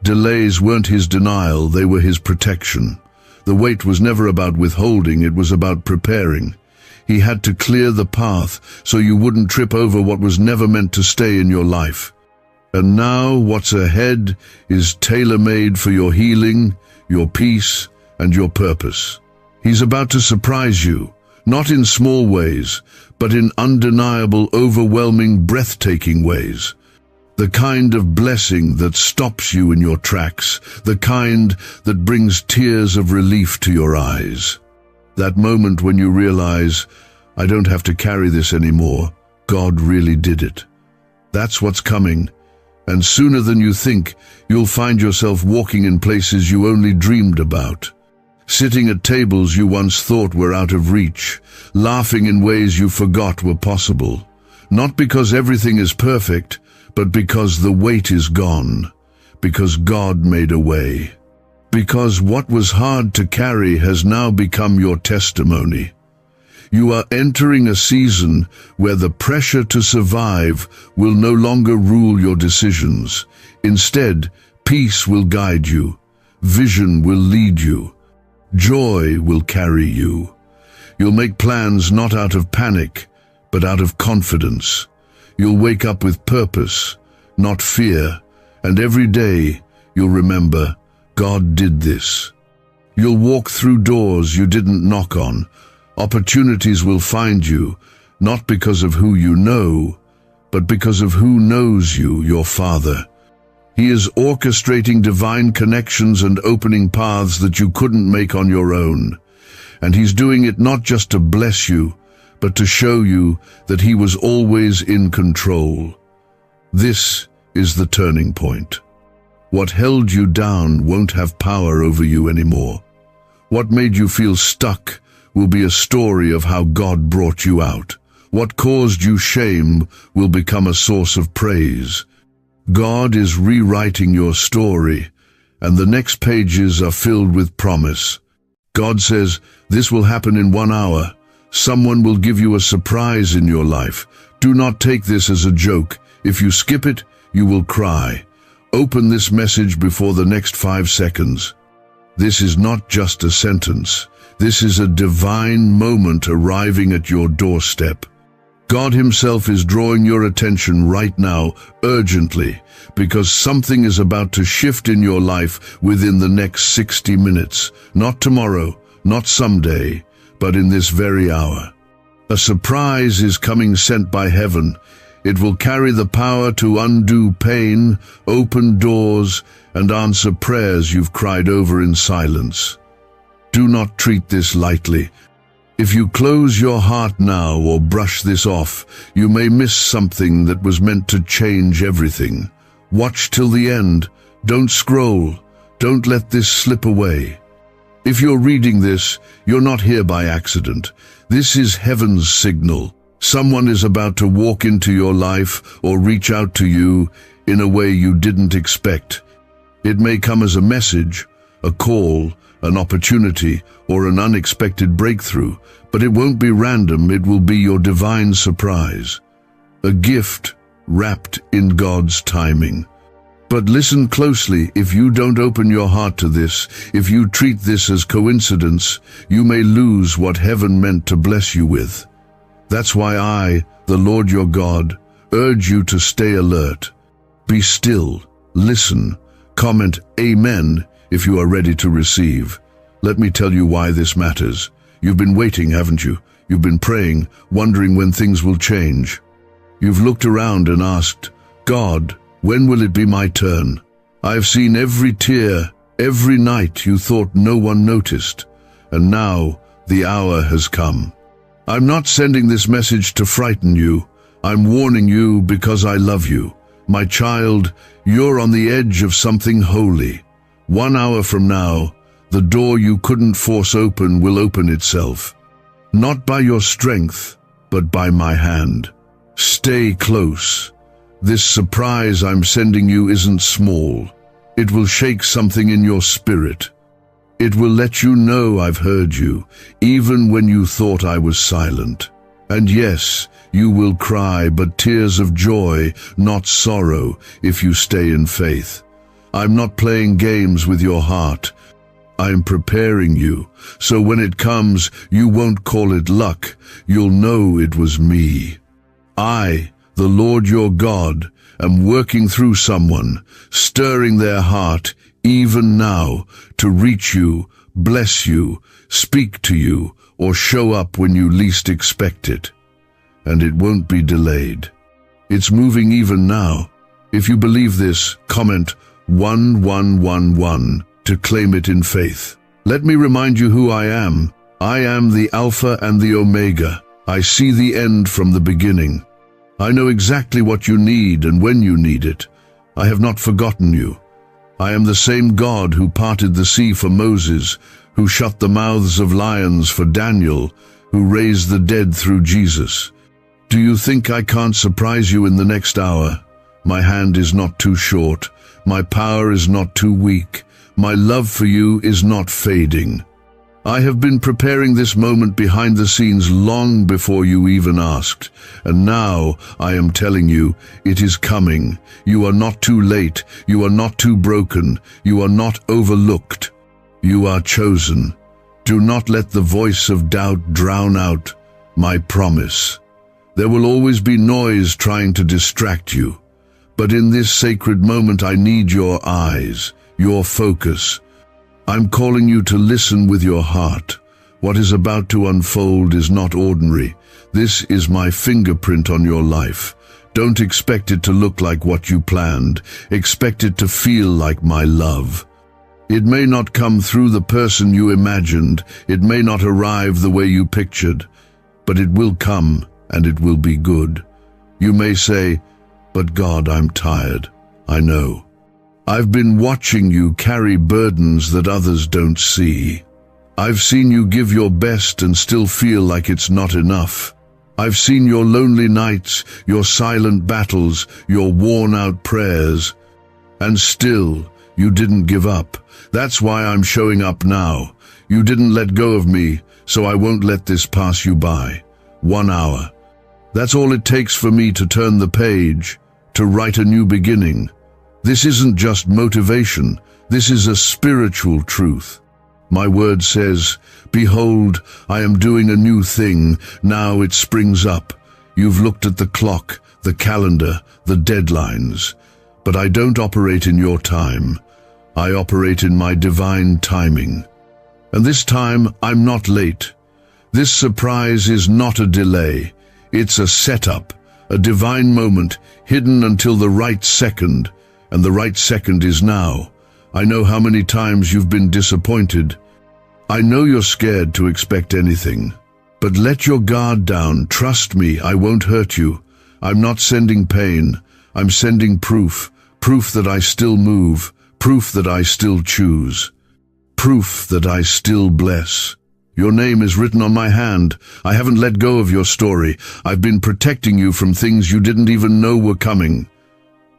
Delays weren't His denial, they were His protection. The wait was never about withholding, it was about preparing. He had to clear the path so you wouldn't trip over what was never meant to stay in your life. And now what's ahead is tailor-made for your healing, your peace, and your purpose. He's about to surprise you, not in small ways, but in undeniable, overwhelming, breathtaking ways. The kind of blessing that stops you in your tracks, the kind that brings tears of relief to your eyes. That moment when you realize, I don't have to carry this anymore, God really did it. That's what's coming, and sooner than you think, you'll find yourself walking in places you only dreamed about. Sitting at tables you once thought were out of reach, laughing in ways you forgot were possible. Not because everything is perfect, but because the weight is gone, because God made a way. Because what was hard to carry has now become your testimony. You are entering a season where the pressure to survive will no longer rule your decisions. Instead, peace will guide you, vision will lead you, joy will carry you. You'll make plans not out of panic, but out of confidence. You'll wake up with purpose, not fear, and every day you'll remember, God did this. You'll walk through doors you didn't knock on. Opportunities will find you, not because of who you know, but because of who knows you, your Father. He is orchestrating divine connections and opening paths that you couldn't make on your own. And He's doing it not just to bless you, but to show you that He was always in control. This is the turning point. What held you down won't have power over you anymore. What made you feel stuck will be a story of how God brought you out. What caused you shame will become a source of praise. God is rewriting your story, and the next pages are filled with promise. God says, this will happen in 1 hour. Someone will give you a surprise in your life. Do not take this as a joke. If you skip it, you will cry. Open this message before the next 5 seconds. This is not just a sentence. This is a divine moment arriving at your doorstep. God Himself is drawing your attention right now, urgently, because something is about to shift in your life within the next 60 minutes. Not tomorrow, not someday, but in this very hour. A surprise is coming sent by heaven. It will carry the power to undo pain, open doors, and answer prayers you've cried over in silence. Do not treat this lightly. If you close your heart now or brush this off, you may miss something that was meant to change everything. Watch till the end. Don't scroll. Don't let this slip away. If you're reading this, you're not here by accident. This is heaven's signal. Someone is about to walk into your life or reach out to you in a way you didn't expect. It may come as a message, a call, an opportunity, or an unexpected breakthrough, but it won't be random. It will be your divine surprise. A gift wrapped in God's timing. But listen closely. If you don't open your heart to this, if you treat this as coincidence, you may lose what heaven meant to bless you with. That's why I, the Lord your God, urge you to stay alert. Be still, listen, comment Amen if you are ready to receive. Let me tell you why this matters. You've been waiting, haven't you? You've been praying, wondering when things will change. You've looked around and asked, God, when will it be my turn? I've seen every tear, every night you thought no one noticed, and now the hour has come. I'm not sending this message to frighten you. I'm warning you because I love you. My child, you're on the edge of something holy. 1 hour from now, the door you couldn't force open will open itself. Not by your strength, but by my hand. Stay close. This surprise I'm sending you isn't small. It will shake something in your spirit. It will let you know I've heard you, even when you thought I was silent. And yes, you will cry, but tears of joy, not sorrow, if you stay in faith. I'm not playing games with your heart. I'm preparing you, so when it comes, you won't call it luck. You'll know it was me. I, the Lord your God, am working through someone, stirring their heart, even now, to reach you, bless you, speak to you, or show up when you least expect it. And it won't be delayed. It's moving even now. If you believe this, comment 1111 to claim it in faith. Let me remind you who I am. I am the Alpha and the Omega. I see the end from the beginning. I know exactly what you need and when you need it. I have not forgotten you. I am the same God who parted the sea for Moses, who shut the mouths of lions for Daniel, who raised the dead through Jesus. Do you think I can't surprise you in the next hour? My hand is not too short. My power is not too weak. My love for you is not fading. I have been preparing this moment behind the scenes long before you even asked, and now I am telling you, it is coming. You are not too late. You are not too broken. You are not overlooked. You are chosen. Do not let the voice of doubt drown out my promise. There will always be noise trying to distract you, but in this sacred moment I need your eyes, your focus. I'm calling you to listen with your heart. What is about to unfold is not ordinary. This is my fingerprint on your life. Don't expect it to look like what you planned. Expect it to feel like my love. It may not come through the person you imagined. It may not arrive the way you pictured, but it will come and it will be good. You may say, but God, I'm tired. I know. I've been watching you carry burdens that others don't see. I've seen you give your best and still feel like it's not enough. I've seen your lonely nights, your silent battles, your worn-out prayers. And still, you didn't give up. That's why I'm showing up now. You didn't let go of me, so I won't let this pass you by. 1 hour. That's all it takes for me to turn the page, to write a new beginning. This isn't just motivation. This is a spiritual truth. My word says, behold, I am doing a new thing. Now it springs up. You've looked at the clock, the calendar, the deadlines. But I don't operate in your time. I operate in my divine timing. And this time, I'm not late. This surprise is not a delay. It's a setup, a divine moment, hidden until the right second. And the right second is now. I know how many times you've been disappointed. I know you're scared to expect anything, but let your guard down. Trust me, I won't hurt you. I'm not sending pain. I'm sending proof. Proof that I still move. Proof that I still choose. Proof that I still bless. Your name is written on my hand. I haven't let go of your story. I've been protecting you from things you didn't even know were coming.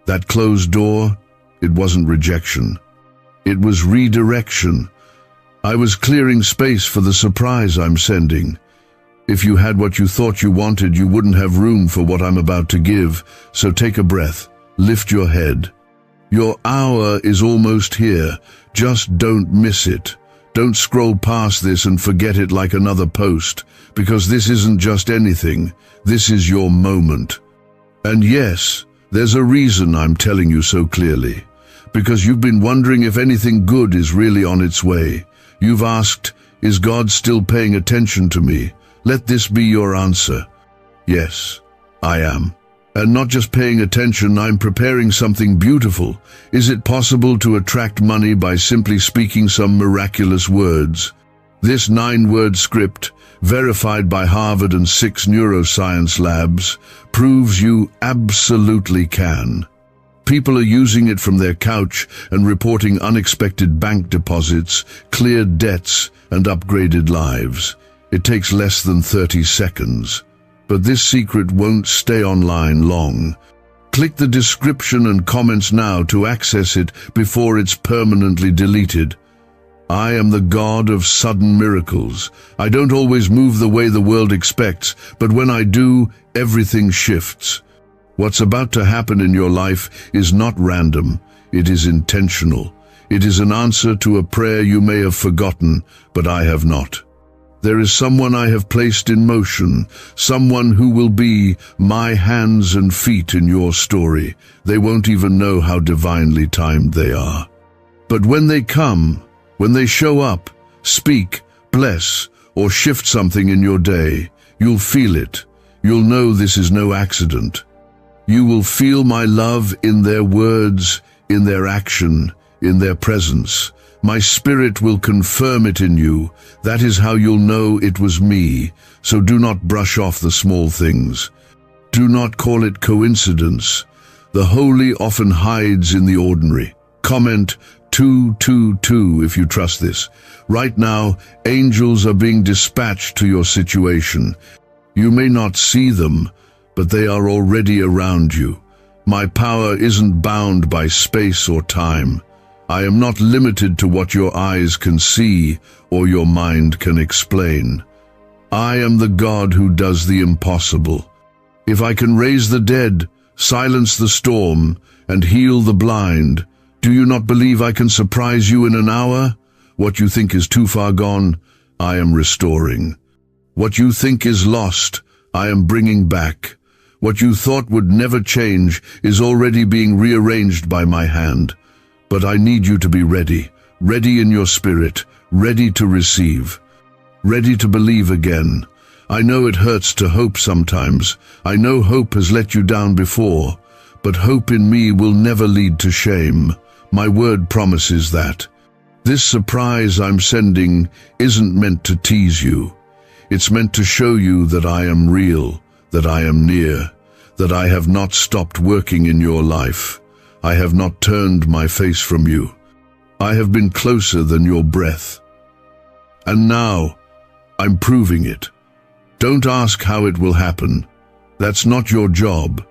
That closed door, it wasn't rejection. It was redirection. I was clearing space for the surprise I'm sending. If you had what you thought you wanted, you wouldn't have room for what I'm about to give. So take a breath. Lift your head. Your hour is almost here. Just don't miss it. Don't scroll past this and forget it like another post, because this isn't just anything. This is your moment. And yes, there's a reason I'm telling you so clearly. Because you've been wondering if anything good is really on its way. You've asked, is God still paying attention to me? Let this be your answer. Yes, I am. And not just paying attention, I'm preparing something beautiful. Is it possible to attract money by simply speaking some miraculous words? This 9-word script, verified by Harvard and 6 neuroscience labs, proves you absolutely can. People are using it from their couch and reporting unexpected bank deposits, cleared debts, and upgraded lives. It takes less than 30 seconds. But this secret won't stay online long. Click the description and comments now to access it before it's permanently deleted. I am the God of sudden miracles. I don't always move the way the world expects, but when I do, everything shifts. What's about to happen in your life is not random. It is intentional. It is an answer to a prayer you may have forgotten, but I have not. There is someone I have placed in motion, someone who will be my hands and feet in your story. They won't even know how divinely timed they are. But when they come, when they show up, speak, bless, or shift something in your day, you'll feel it. You'll know this is no accident. You will feel my love in their words, in their action, in their presence. My spirit will confirm it in you. That is how you'll know it was me. So do not brush off the small things. Do not call it coincidence. The holy often hides in the ordinary. Comment 222 if you trust this. Right now, angels are being dispatched to your situation. You may not see them, but they are already around you. My power isn't bound by space or time. I am not limited to what your eyes can see or your mind can explain. I am the God who does the impossible. If I can raise the dead, silence the storm, and heal the blind, do you not believe I can surprise you in an hour? What you think is too far gone, I am restoring. What you think is lost, I am bringing back. What you thought would never change is already being rearranged by my hand. But I need you to be ready, ready in your spirit, ready to receive, ready to believe again. I know it hurts to hope sometimes. I know hope has let you down before, but hope in me will never lead to shame. My word promises that. This surprise I'm sending isn't meant to tease you. It's meant to show you that I am real, that I am near, that I have not stopped working in your life. I have not turned my face from you. I have been closer than your breath. And now, I'm proving it. Don't ask how it will happen. That's not your job.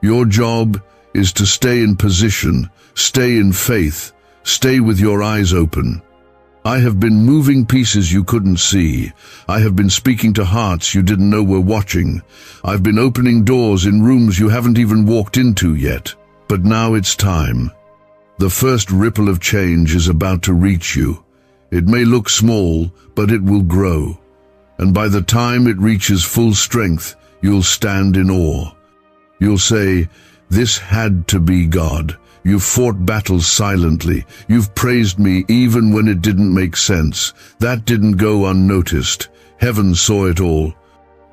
Your job is to stay in position, stay in faith, stay with your eyes open. I have been moving pieces you couldn't see. I have been speaking to hearts you didn't know were watching. I've been opening doors in rooms you haven't even walked into yet. But now it's time. The first ripple of change is about to reach you. It may look small, but it will grow. And by the time it reaches full strength, you'll stand in awe. You'll say, "This had to be God." You've fought battles silently. You've praised me even when it didn't make sense. That didn't go unnoticed. Heaven saw it all.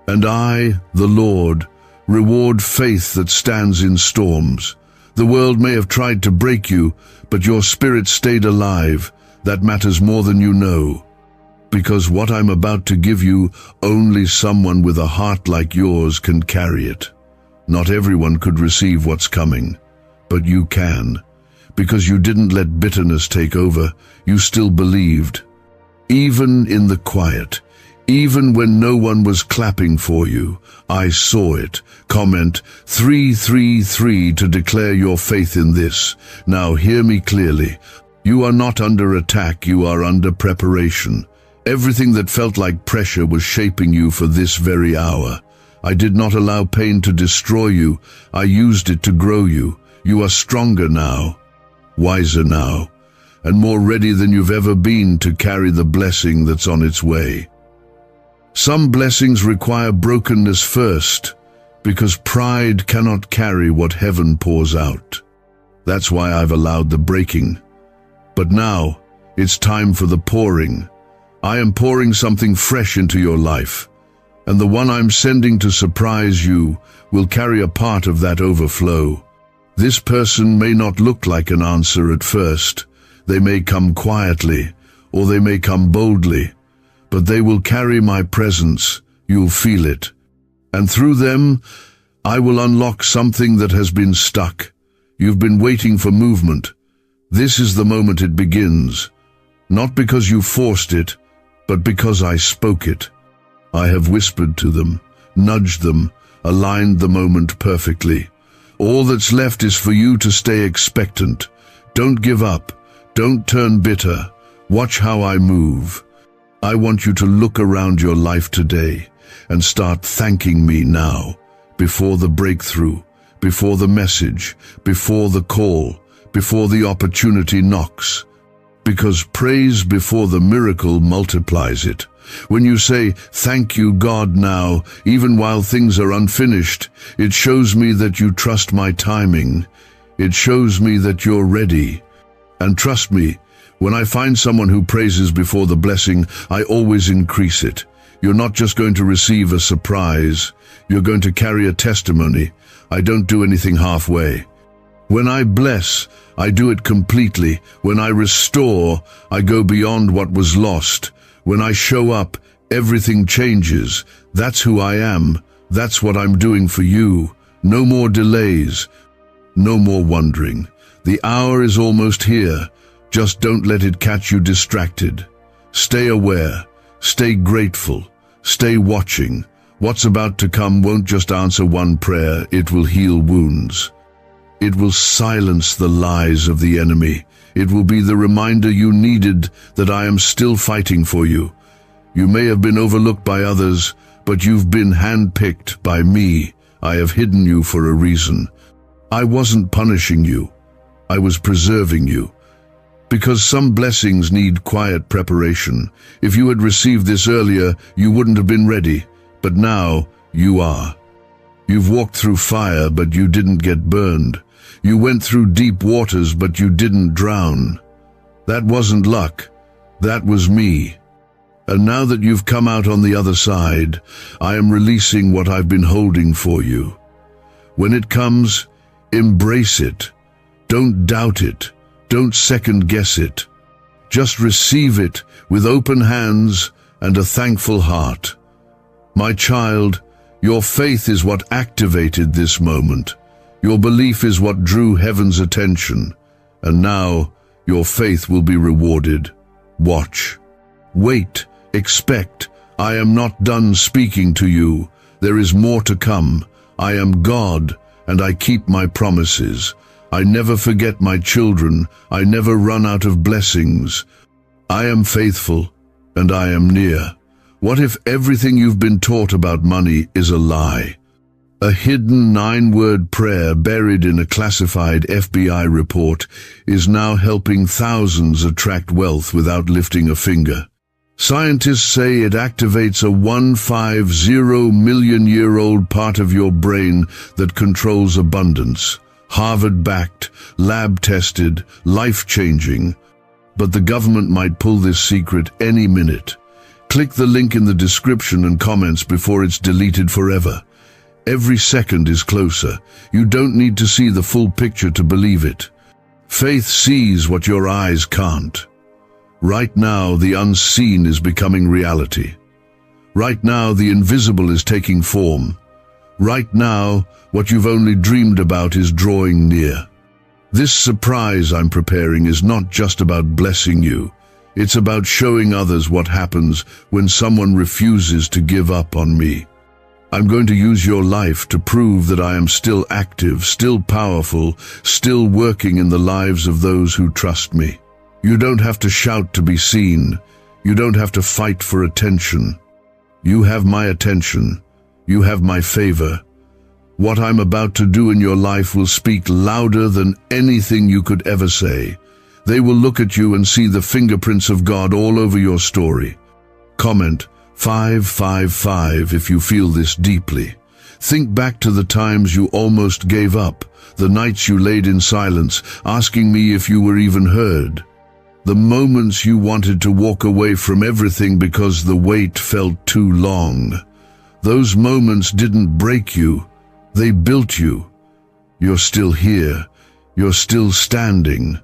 And I, the Lord, reward faith that stands in storms. The world may have tried to break you, but your spirit stayed alive. That matters more than you know. because what I'm about to give you, only someone with a heart like yours can carry it. Not everyone could receive what's coming, but you can. Because you didn't let bitterness take over, you still believed. Even in the quiet, even when no one was clapping for you, I saw it. Comment 333 to declare your faith in this. Now hear me clearly. You are not under attack, you are under preparation. Everything that felt like pressure was shaping you for this very hour. I did not allow pain to destroy you, I used it to grow you. You are stronger now, wiser now, and more ready than you've ever been to carry the blessing that's on its way. Some blessings require brokenness first, because pride cannot carry what heaven pours out. That's why I've allowed the breaking. But now, it's time for the pouring. I am pouring something fresh into your life, and the one I'm sending to surprise you will carry a part of that overflow. This person may not look like an answer at first. They may come quietly, or they may come boldly, but they will carry my presence. You'll feel it. And through them, I will unlock something that has been stuck. You've been waiting for movement. This is the moment it begins. Not because you forced it, but because I spoke it. I have whispered to them, nudged them, aligned the moment perfectly. All that's left is for you to stay expectant. Don't give up. Don't turn bitter. Watch how I move. I want you to look around your life today and start thanking me now, before the breakthrough, before the message, before the call, before the opportunity knocks. Because praise before the miracle multiplies it. When you say, "Thank you, God," now, even while things are unfinished, it shows me that you trust my timing. It shows me that you're ready. And trust me, when I find someone who praises before the blessing, I always increase it. You're not just going to receive a surprise. You're going to carry a testimony. I don't do anything halfway. When I bless, I do it completely. When I restore, I go beyond what was lost. When I show up, everything changes. That's who I am. That's what I'm doing for you. No more delays. No more wondering. The hour is almost here. Just don't let it catch you distracted. Stay aware. Stay grateful. Stay watching. What's about to come won't just answer one prayer. It will heal wounds. It will silence the lies of the enemy. It will be the reminder you needed that I am still fighting for you. You may have been overlooked by others, but you've been handpicked by me. I have hidden you for a reason. I wasn't punishing you. I was preserving you. Because some blessings need quiet preparation. If you had received this earlier, you wouldn't have been ready. But now, you are. You've walked through fire, but you didn't get burned. You went through deep waters, but you didn't drown. That wasn't luck. That was me. And now that you've come out on the other side, I am releasing what I've been holding for you. When it comes, embrace it. Don't doubt it. Don't second-guess it. Just receive it with open hands and a thankful heart. My child, your faith is what activated this moment. Your belief is what drew heaven's attention. And now, your faith will be rewarded. Watch. Wait. Expect. I am not done speaking to you. There is more to come. I am God, and I keep my promises. I never forget my children. I never run out of blessings. I am faithful, and I am near. What if everything you've been taught about money is a lie? A hidden 9-word prayer buried in a classified FBI report is now helping thousands attract wealth without lifting a finger. Scientists say it activates a 150-million-year-old part of your brain that controls abundance. Harvard-backed, lab-tested, life-changing. But the government might pull this secret any minute. Click the link in the description and comments before it's deleted forever. Every second is closer. You don't need to see the full picture to believe it. Faith sees what your eyes can't. Right now, the unseen is becoming reality. Right now, the invisible is taking form. Right now, what you've only dreamed about is drawing near. This surprise I'm preparing is not just about blessing you. It's about showing others what happens when someone refuses to give up on me. I'm going to use your life to prove that I am still active, still powerful, still working in the lives of those who trust me. You don't have to shout to be seen. You don't have to fight for attention. You have my attention. You have my favor. What I'm about to do in your life will speak louder than anything you could ever say. They will look at you and see the fingerprints of God all over your story. Comment 555 if you feel this deeply. Think back to the times you almost gave up, the nights you laid in silence, asking me if you were even heard. The moments you wanted to walk away from everything because the wait felt too long. Those moments didn't break you, they built you. You're still here. You're still standing.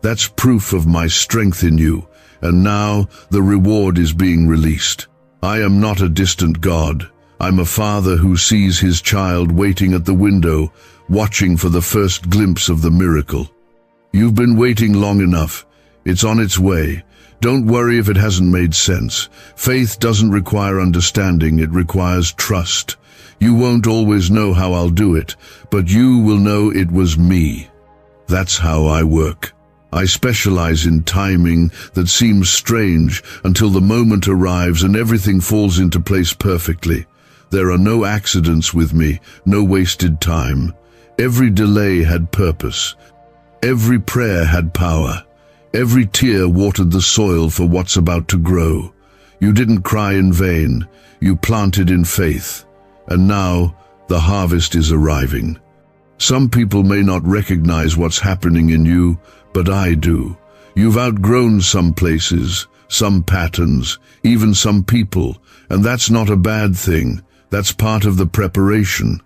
That's proof of my strength in you, and now the reward is being released. I am not a distant God. I'm a father who sees his child waiting at the window, watching for the first glimpse of the miracle. You've been waiting long enough. It's on its way. Don't worry if it hasn't made sense. Faith doesn't require understanding, it requires trust. You won't always know how I'll do it, but you will know it was me. That's how I work. I specialize in timing that seems strange until the moment arrives and everything falls into place perfectly. There are no accidents with me, no wasted time. Every delay had purpose. Every prayer had power. Every tear watered the soil for what's about to grow. You didn't cry in vain. You planted in faith. And now the harvest is arriving. Some people may not recognize what's happening in you, but I do. You've outgrown some places, some patterns, even some people, and that's not a bad thing. That's part of the preparation.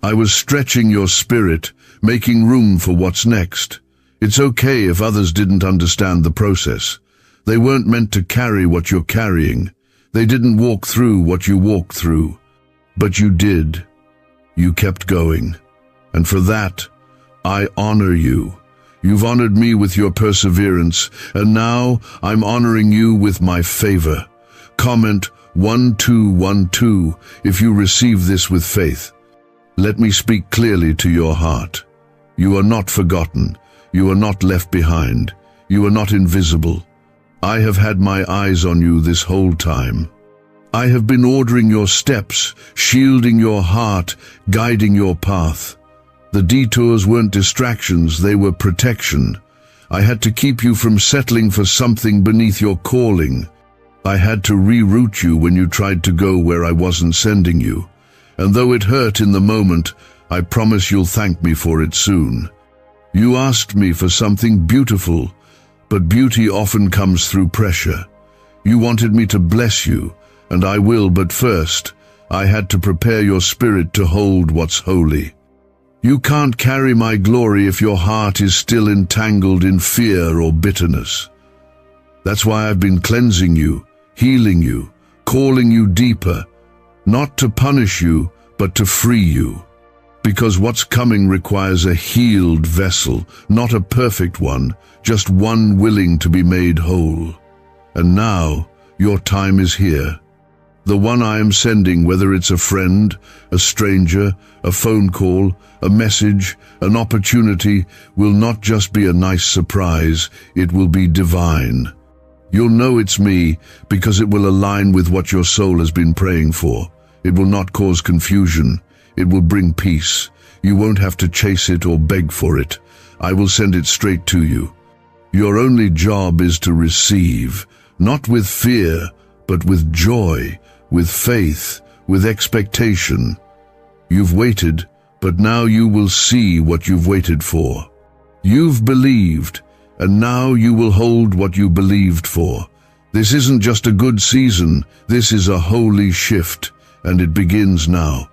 I was stretching your spirit, making room for what's next. It's okay if others didn't understand the process. They weren't meant to carry what you're carrying. They didn't walk through what you walked through. But you did. You kept going. And for that, I honor you. You've honored me with your perseverance, and now I'm honoring you with my favor. Comment 1212 if you receive this with faith. Let me speak clearly to your heart. You are not forgotten. You are not left behind. You are not invisible. I have had my eyes on you this whole time. I have been ordering your steps, shielding your heart, guiding your path. The detours weren't distractions, they were protection. I had to keep you from settling for something beneath your calling. I had to reroute you when you tried to go where I wasn't sending you. And though it hurt in the moment, I promise you'll thank me for it soon. You asked me for something beautiful, but beauty often comes through pressure. You wanted me to bless you, and I will, but first, I had to prepare your spirit to hold what's holy. You can't carry my glory if your heart is still entangled in fear or bitterness. That's why I've been cleansing you, healing you, calling you deeper, not to punish you, but to free you. Because what's coming requires a healed vessel, not a perfect one, just one willing to be made whole. And now, your time is here. The one I am sending, whether it's a friend, a stranger, a phone call, a message, an opportunity, will not just be a nice surprise, it will be divine. You'll know it's me because it will align with what your soul has been praying for. It will not cause confusion. It will bring peace. You won't have to chase it or beg for it. I will send it straight to you. Your only job is to receive, not with fear, but with joy, with faith, with expectation. You've waited, but now you will see what you've waited for. You've believed, and now you will hold what you believed for. This isn't just a good season, this is a holy shift, and it begins now.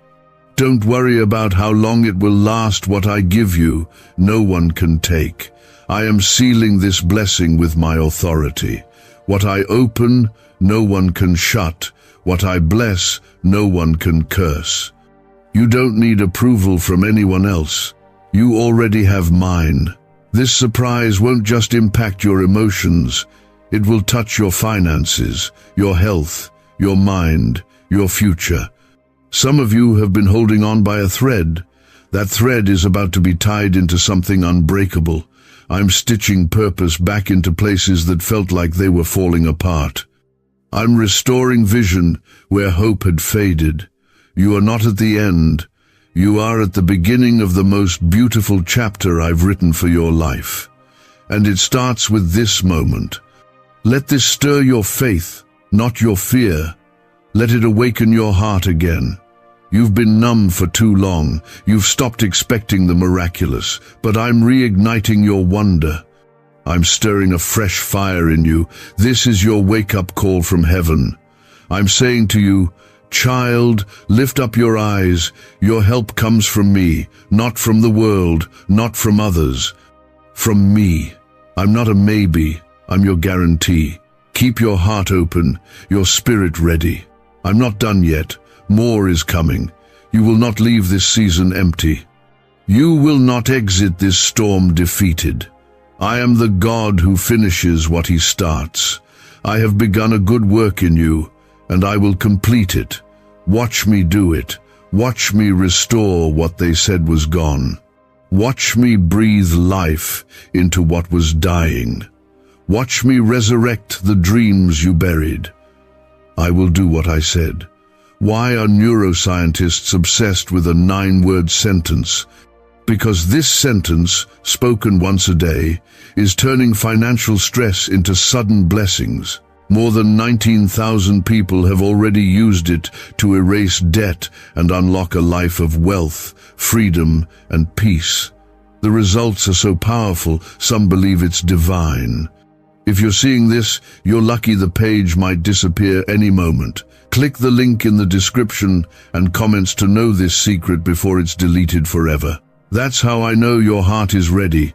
Don't worry about how long it will last. What I give you, no one can take. I am sealing this blessing with my authority. What I open, no one can shut. What I bless, no one can curse. You don't need approval from anyone else. You already have mine. This surprise won't just impact your emotions. It will touch your finances, your health, your mind, your future. Some of you have been holding on by a thread. That thread is about to be tied into something unbreakable. I'm stitching purpose back into places that felt like they were falling apart. I'm restoring vision where hope had faded. You are not at the end. You are at the beginning of the most beautiful chapter I've written for your life. And it starts with this moment. Let this stir your faith, not your fear. Let it awaken your heart again. You've been numb for too long. You've stopped expecting the miraculous, but I'm reigniting your wonder. I'm stirring a fresh fire in you. This is your wake-up call from heaven. I'm saying to you, child, lift up your eyes. Your help comes from me, not from the world, not from others. From me. I'm not a maybe. I'm your guarantee. Keep your heart open, your spirit ready. I'm not done yet. More is coming. You will not leave this season empty. You will not exit this storm defeated. I am the God who finishes what he starts. I have begun a good work in you, and I will complete it. Watch me do it. Watch me restore what they said was gone. Watch me breathe life into what was dying. Watch me resurrect the dreams you buried. I will do what I said. Why are neuroscientists obsessed with a 9-word sentence? Because this sentence, spoken once a day, is turning financial stress into sudden blessings. More than 19,000 people have already used it to erase debt and unlock a life of wealth, freedom, and peace. The results are so powerful, some believe it's divine. If you're seeing this, you're lucky. The page might disappear any moment. Click the link in the description and comments to know this secret before it's deleted forever. That's how I know your heart is ready.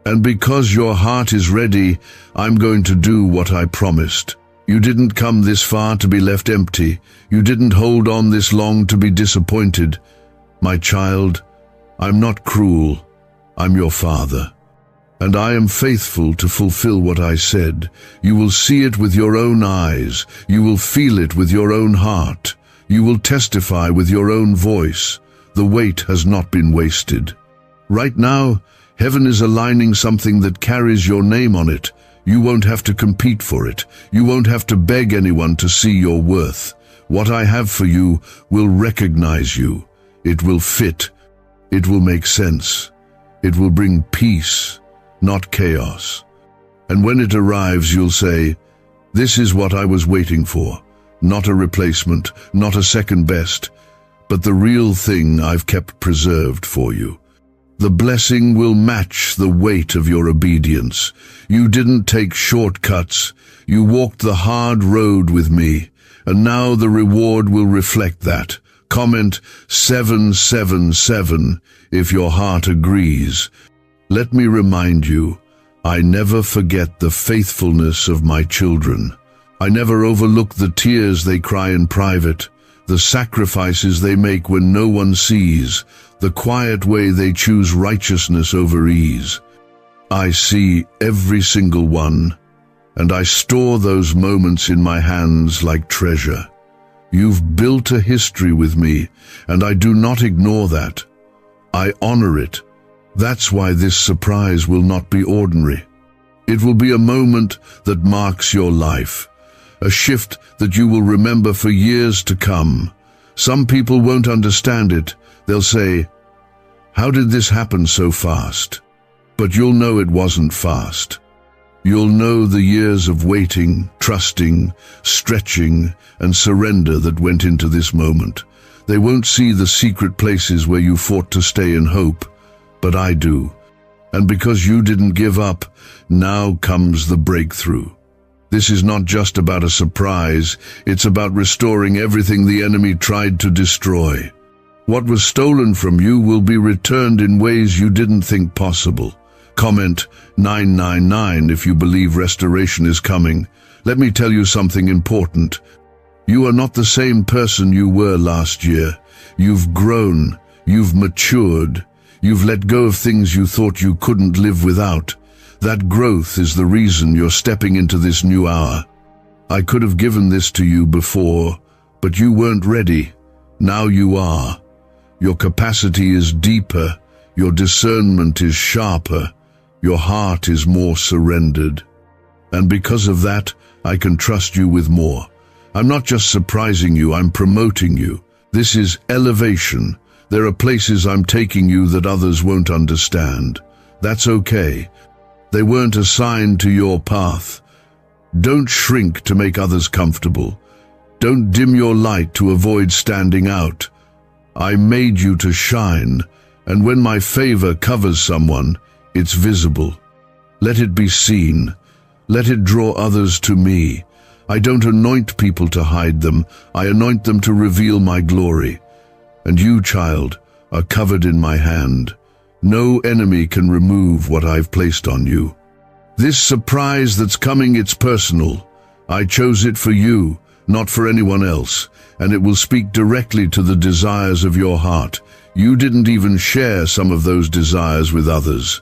And because your heart is ready, I'm going to do what I promised. You didn't come this far to be left empty. You didn't hold on this long to be disappointed. My child, I'm not cruel. I'm your father. And I am faithful to fulfill what I said. You will see it with your own eyes. You will feel it with your own heart. You will testify with your own voice. The wait has not been wasted. Right now, heaven is aligning something that carries your name on it. You won't have to compete for it. You won't have to beg anyone to see your worth. What I have for you will recognize you. It will fit. It will make sense. It will bring peace, not chaos. And when it arrives, you'll say, this is what I was waiting for. Not a replacement, not a second best, but the real thing I've kept preserved for you. The blessing will match the weight of your obedience. You didn't take shortcuts. You walked the hard road with me, and now the reward will reflect that. Comment 777 if your heart agrees. Let me remind you, I never forget the faithfulness of my children. I never overlook the tears they cry in private, the sacrifices they make when no one sees, the quiet way they choose righteousness over ease. I see every single one, and I store those moments in my hands like treasure. You've built a history with me, and I do not ignore that. I honor it. That's why this surprise will not be ordinary. It will be a moment that marks your life, a shift that you will remember for years to come. Some people won't understand it. They'll say, how did this happen so fast? But you'll know it wasn't fast. You'll know the years of waiting, trusting, stretching, and surrender that went into this moment. They won't see the secret places where you fought to stay in hope, but I do. And because you didn't give up, now comes the breakthrough. This is not just about a surprise, it's about restoring everything the enemy tried to destroy. What was stolen from you will be returned in ways you didn't think possible. Comment 999 if you believe restoration is coming. Let me tell you something important. You are not the same person you were last year. You've grown, you've matured, you've let go of things you thought you couldn't live without. That growth is the reason you're stepping into this new hour. I could have given this to you before, but you weren't ready. Now you are. Your capacity is deeper, your discernment is sharper, your heart is more surrendered. And because of that, I can trust you with more. I'm not just surprising you, I'm promoting you. This is elevation. There are places I'm taking you that others won't understand. That's okay. They weren't assigned to your path. Don't shrink to make others comfortable. Don't dim your light to avoid standing out. I made you to shine, and when my favor covers someone, it's visible. Let it be seen. Let it draw others to me. I don't anoint people to hide them. I anoint them to reveal my glory. And you, child, are covered in my hand. No enemy can remove what I've placed on you. This surprise that's coming, it's personal. I chose it for you, not for anyone else, and it will speak directly to the desires of your heart. You didn't even share some of those desires with others.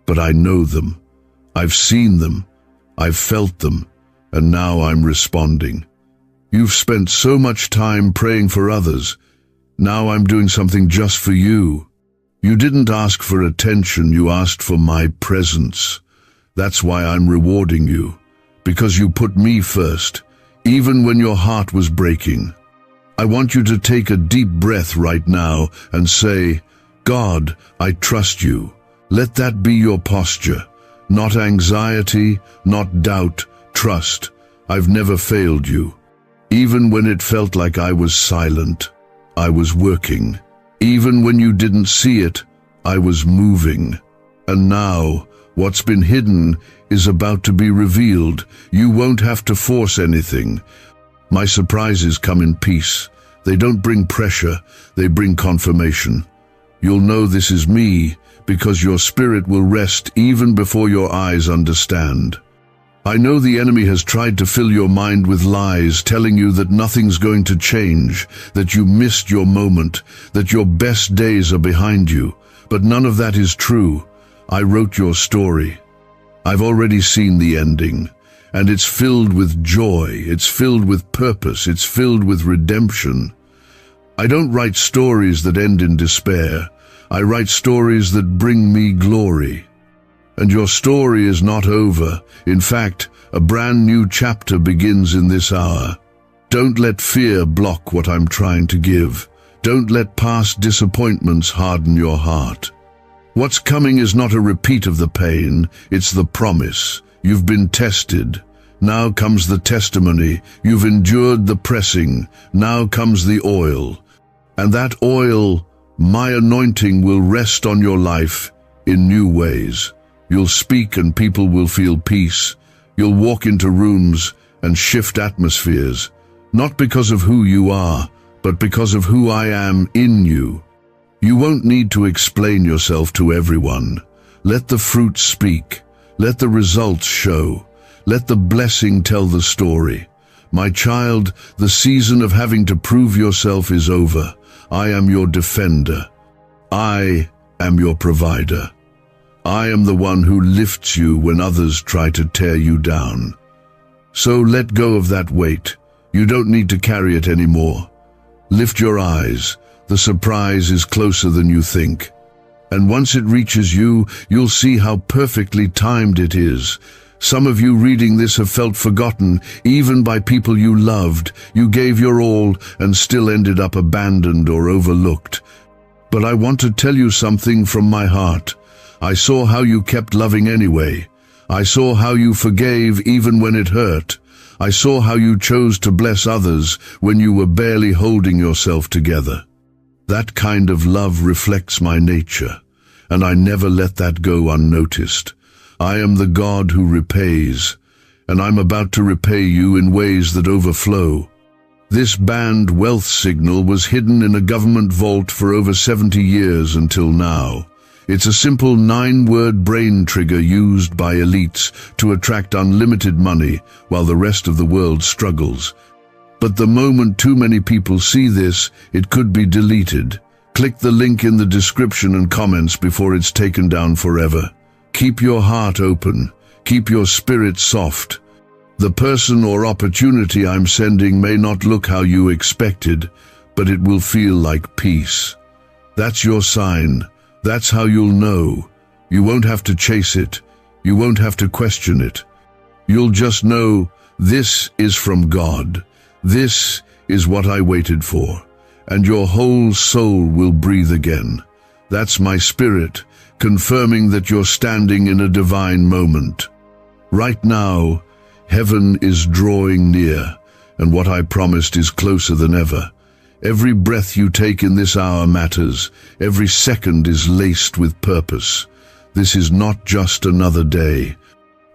But I know them. I've seen them. I've felt them. And now I'm responding. You've spent so much time praying for others. Now I'm doing something just for you. You didn't ask for attention, you asked for my presence. That's why I'm rewarding you, because you put me first, even when your heart was breaking. I want you to take a deep breath right now and say, God, I trust you. Let that be your posture. Not anxiety, not doubt, trust. I've never failed you. Even when it felt like I was silent, I was working. Even when you didn't see it, I was moving. And now, what's been hidden is about to be revealed. You won't have to force anything. My surprises come in peace. They don't bring pressure, they bring confirmation. You'll know this is me because your spirit will rest even before your eyes understand. I know the enemy has tried to fill your mind with lies, telling you that nothing's going to change, that you missed your moment, that your best days are behind you. But none of that is true. I wrote your story. I've already seen the ending, and it's filled with joy, it's filled with purpose, it's filled with redemption. I don't write stories that end in despair. I write stories that bring me glory. And your story is not over. In fact, a brand new chapter begins in this hour. Don't let fear block what I'm trying to give. Don't let past disappointments harden your heart. What's coming is not a repeat of the pain, it's the promise. You've been tested. Now comes the testimony. You've endured the pressing. Now comes the oil. And that oil, my anointing, will rest on your life in new ways. You'll speak and people will feel peace. You'll walk into rooms and shift atmospheres, not because of who you are, but because of who I am in you. You won't need to explain yourself to everyone. Let the fruit speak. Let the results show. Let the blessing tell the story. My child, the season of having to prove yourself is over. I am your defender. I am your provider. I am the one who lifts you when others try to tear you down. So let go of that weight. You don't need to carry it anymore. Lift your eyes. The surprise is closer than you think. And once it reaches you, you'll see how perfectly timed it is. Some of you reading this have felt forgotten, even by people you loved. You gave your all and still ended up abandoned or overlooked. But I want to tell you something from my heart. I saw how you kept loving anyway. I saw how you forgave even when it hurt. I saw how you chose to bless others when you were barely holding yourself together. That kind of love reflects my nature, and I never let that go unnoticed. I am the God who repays, and I'm about to repay you in ways that overflow. This banned wealth signal was hidden in a government vault for over 70 years until now. It's a simple 9-word brain trigger used by elites to attract unlimited money while the rest of the world struggles. But the moment too many people see this, it could be deleted. Click the link in the description and comments before it's taken down forever. Keep your heart open. Keep your spirit soft. The person or opportunity I'm sending may not look how you expected, but it will feel like peace. That's your sign. That's how you'll know. You won't have to chase it. You won't have to question it. You'll just know, this is from God. This is what I waited for. And your whole soul will breathe again. That's my spirit, confirming that you're standing in a divine moment. Right now, heaven is drawing near, and what I promised is closer than ever. Every breath you take in this hour matters. Every second is laced with purpose. This is not just another day.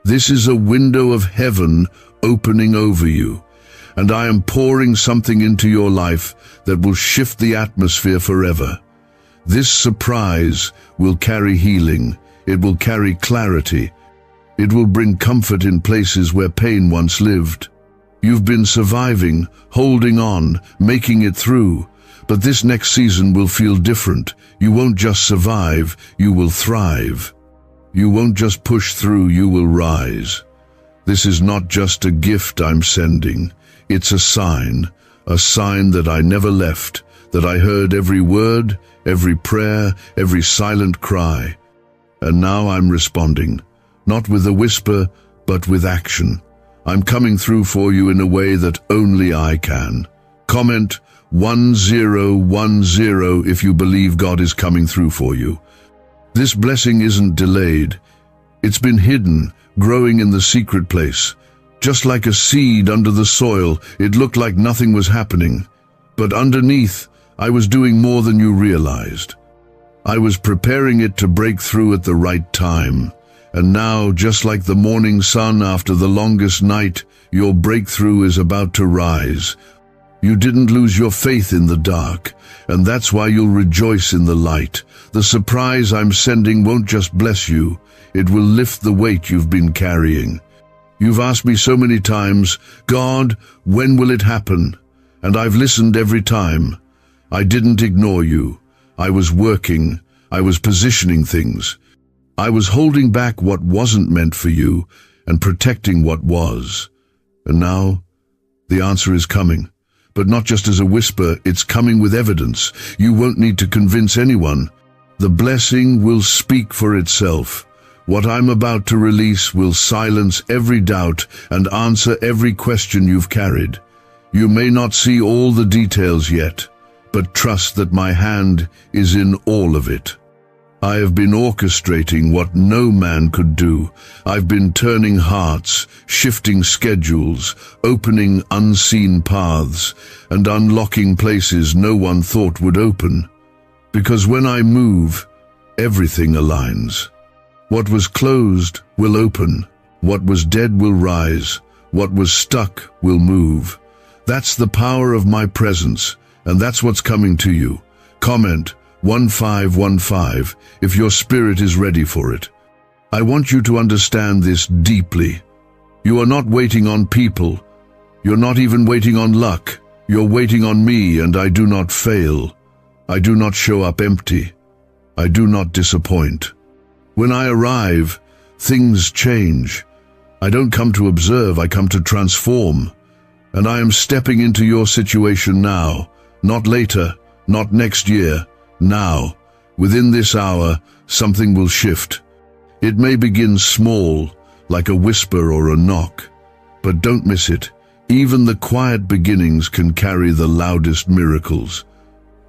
This is a window of heaven opening over you, and I am pouring something into your life that will shift the atmosphere forever. This surprise will carry healing. It will carry clarity. It will bring comfort in places where pain once lived. You've been surviving, holding on, making it through, but this next season will feel different. You won't just survive, you will thrive. You won't just push through, you will rise. This is not just a gift I'm sending. It's a sign that I never left, that I heard every word, every prayer, every silent cry. And now I'm responding, not with a whisper, but with action. I'm coming through for you in a way that only I can. Comment 1010 if you believe God is coming through for you. This blessing isn't delayed. It's been hidden, growing in the secret place. Just like a seed under the soil, it looked like nothing was happening. But underneath, I was doing more than you realized. I was preparing it to break through at the right time. And now, just like the morning sun after the longest night, your breakthrough is about to rise. You didn't lose your faith in the dark, and that's why you'll rejoice in the light. The surprise I'm sending won't just bless you, it will lift the weight you've been carrying. You've asked me so many times, God, when will it happen? And I've listened every time. I didn't ignore you. I was working. I was positioning things. I was holding back what wasn't meant for you and protecting what was. And now, the answer is coming. But not just as a whisper, it's coming with evidence. You won't need to convince anyone. The blessing will speak for itself. What I'm about to release will silence every doubt and answer every question you've carried. You may not see all the details yet, but trust that my hand is in all of it. I have been orchestrating what no man could do. I've been turning hearts, shifting schedules, opening unseen paths, and unlocking places no one thought would open. Because when I move, everything aligns. What was closed will open. What was dead will rise. What was stuck will move. That's the power of my presence, and that's what's coming to you. Comment 1515 if your spirit is ready for it. I want you to understand this deeply. You are not waiting on people. You're not even waiting on luck. You're waiting on me, and I do not fail. I do not show up empty. I do not disappoint. When I arrive, things change. I don't come to observe, I come to transform. And I am stepping into your situation now, not later, not next year. Now, within this hour, something will shift. It may begin small, like a whisper or a knock, but don't miss it. Even the quiet beginnings can carry the loudest miracles.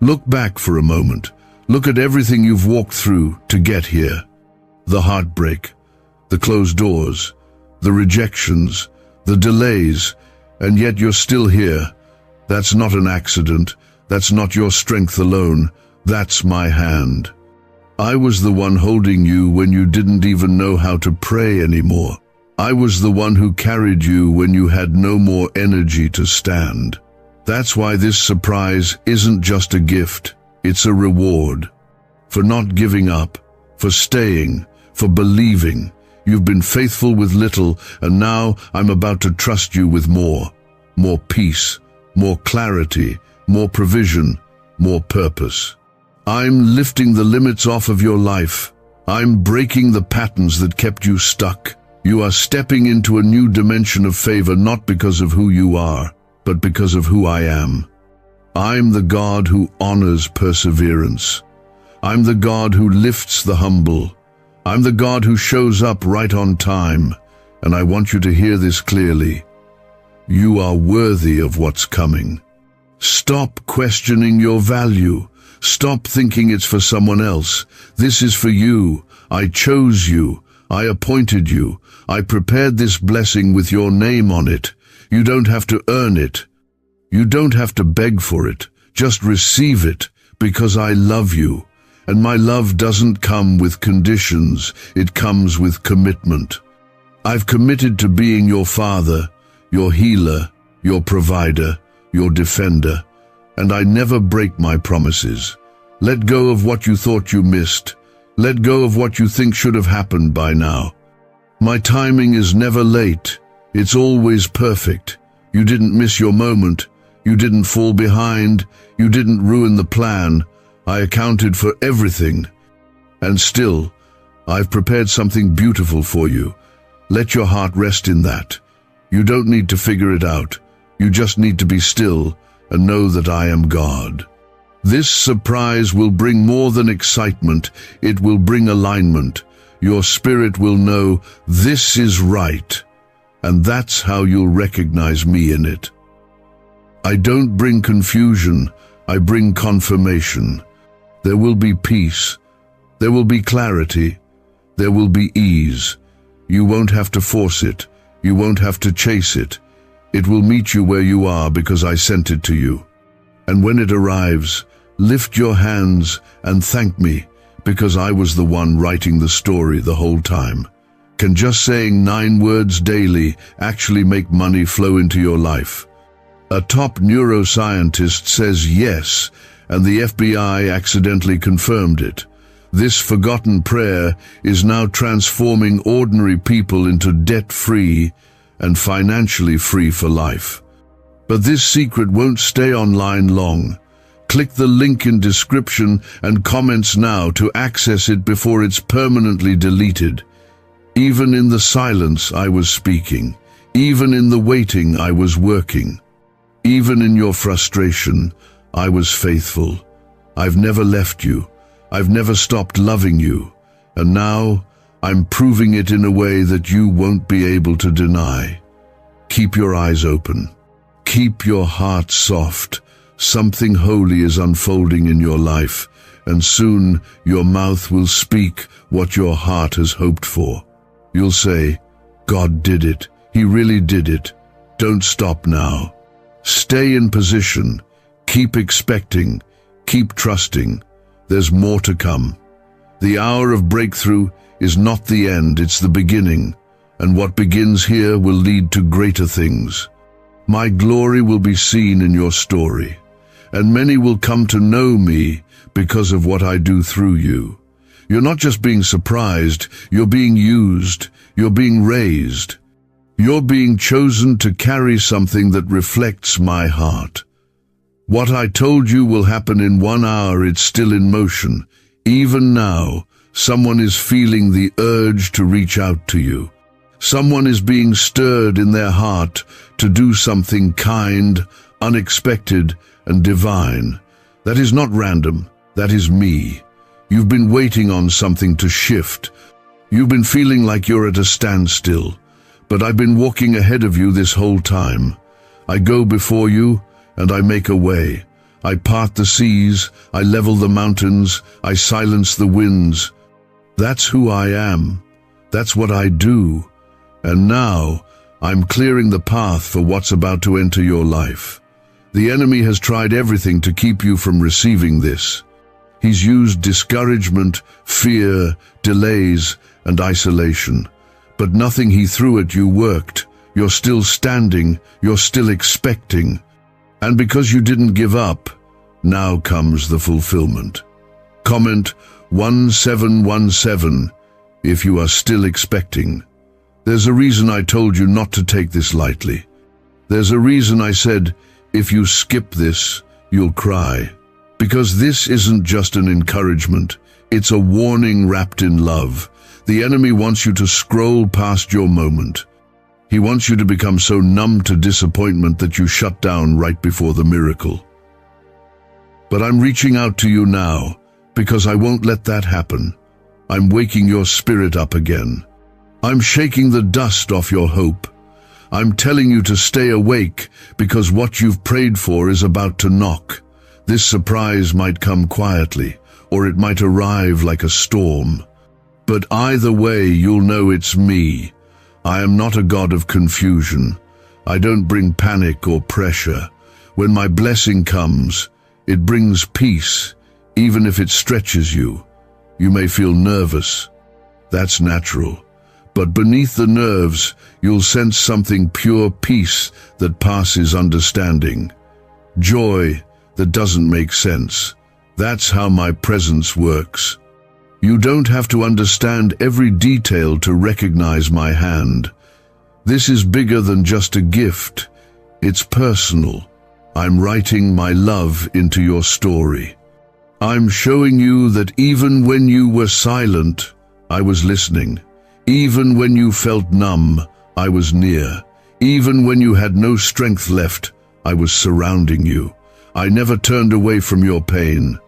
Look back for a moment. Look at everything you've walked through to get here. The heartbreak, the closed doors, the rejections, the delays, and yet you're still here. That's not an accident. That's not your strength alone. That's my hand. I was the one holding you when you didn't even know how to pray anymore. I was the one who carried you when you had no more energy to stand. That's why this surprise isn't just a gift, it's a reward. For not giving up, for staying, for believing. You've been faithful with little, and now I'm about to trust you with more. More peace, more clarity, more provision, more purpose. I'm lifting the limits off of your life. I'm breaking the patterns that kept you stuck. You are stepping into a new dimension of favor, not because of who you are, but because of who I am. I'm the God who honors perseverance. I'm the God who lifts the humble. I'm the God who shows up right on time, and I want you to hear this clearly. You are worthy of what's coming. Stop questioning your value. Stop thinking it's for someone else. This is for you. I chose you. I appointed you. I prepared this blessing with your name on it. You don't have to earn it. You don't have to beg for it. Just receive it, because I love you. And my love doesn't come with conditions. It comes with commitment. I've committed to being your father, your healer, your provider, your defender. And I never break my promises. Let go of what you thought you missed. Let go of what you think should have happened by now. My timing is never late. It's always perfect. You didn't miss your moment. You didn't fall behind. You didn't ruin the plan. I accounted for everything. And still, I've prepared something beautiful for you. Let your heart rest in that. You don't need to figure it out. You just need to be still and know that I am God. This surprise will bring more than excitement. It will bring alignment. Your spirit will know this is right. And that's how you'll recognize me in it. I don't bring confusion, I bring confirmation. There will be peace, there will be clarity, there will be ease. You won't have to force it, you won't have to chase it. It will meet you where you are because I sent it to you. And when it arrives, lift your hands and thank me, because I was the one writing the story the whole time. Can just saying 9 words daily actually make money flow into your life? A top neuroscientist says yes, and the FBI accidentally confirmed it. This forgotten prayer is now transforming ordinary people into debt-free and financially free for life. But this secret won't stay online long. Click the link in description and comments now to access it before it's permanently deleted. Even in the silence I was speaking. Even in the waiting I was working. Even in your frustration, I was faithful. I've never left you. I've never stopped loving you. And now, I'm proving it in a way that you won't be able to deny. Keep your eyes open. Keep your heart soft. Something holy is unfolding in your life, and soon your mouth will speak what your heart has hoped for. You'll say, God did it. He really did it. Don't stop now. Stay in position. Keep expecting. Keep trusting. There's more to come. The hour of breakthrough is not the end, it's the beginning. And what begins here will lead to greater things. My glory will be seen in your story, and many will come to know me because of what I do through you. You're not just being surprised, you're being used, you're being raised. You're being chosen to carry something that reflects my heart. What I told you will happen in 1 hour, it's still in motion. Even now, someone is feeling the urge to reach out to you. Someone is being stirred in their heart to do something kind, unexpected, and divine. That is not random, that is me. You've been waiting on something to shift. You've been feeling like you're at a standstill. But I've been walking ahead of you this whole time. I go before you, and I make a way. I part the seas, I level the mountains, I silence the winds. That's who I am. That's what I do. And now, I'm clearing the path for what's about to enter your life. The enemy has tried everything to keep you from receiving this. He's used discouragement, fear, delays, and isolation. But nothing he threw at you worked. You're still standing, you're still expecting. And because you didn't give up, now comes the fulfillment. Comment, 1717, if you are still expecting. There's a reason I told you not to take this lightly. There's a reason I said, if you skip this, you'll cry. Because this isn't just an encouragement, it's a warning wrapped in love. The enemy wants you to scroll past your moment. He wants you to become so numb to disappointment that you shut down right before the miracle. But I'm reaching out to you now, because I won't let that happen. I'm waking your spirit up again. I'm shaking the dust off your hope. I'm telling you to stay awake, because what you've prayed for is about to knock. This surprise might come quietly, or it might arrive like a storm. But either way, you'll know it's me. I am not a God of confusion. I don't bring panic or pressure. When my blessing comes, it brings peace, even if it stretches you. You may feel nervous. That's natural. But beneath the nerves, you'll sense something pure peace that passes understanding. Joy that doesn't make sense. That's how my presence works. You don't have to understand every detail to recognize my hand. This is bigger than just a gift. It's personal. I'm writing my love into your story. I'm showing you that even when you were silent, I was listening. Even when you felt numb, I was near. Even when you had no strength left, I was surrounding you. I never turned away from your pain.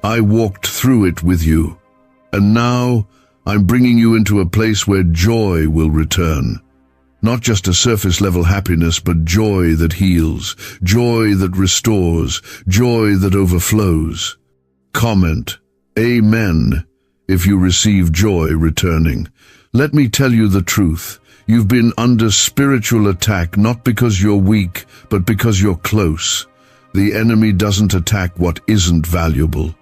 I walked through it with you. And now, I'm bringing you into a place where joy will return. Not just a surface-level happiness, but joy that heals, joy that restores, joy that overflows. Comment, Amen, if you receive joy returning. Let me tell you the truth. You've been under spiritual attack not because you're weak, but because you're close. The enemy doesn't attack what isn't valuable.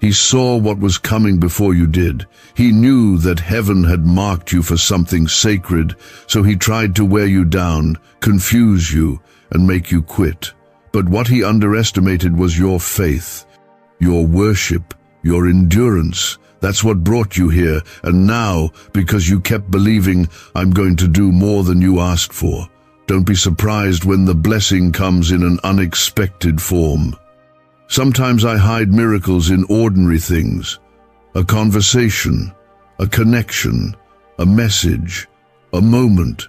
He saw what was coming before you did. He knew that heaven had marked you for something sacred, so he tried to wear you down, confuse you, and make you quit. But what he underestimated was your faith, your worship, your endurance. That's what brought you here, and now, because you kept believing, I'm going to do more than you asked for. Don't be surprised when the blessing comes in an unexpected form. Sometimes I hide miracles in ordinary things. A conversation, a connection, a message, a moment.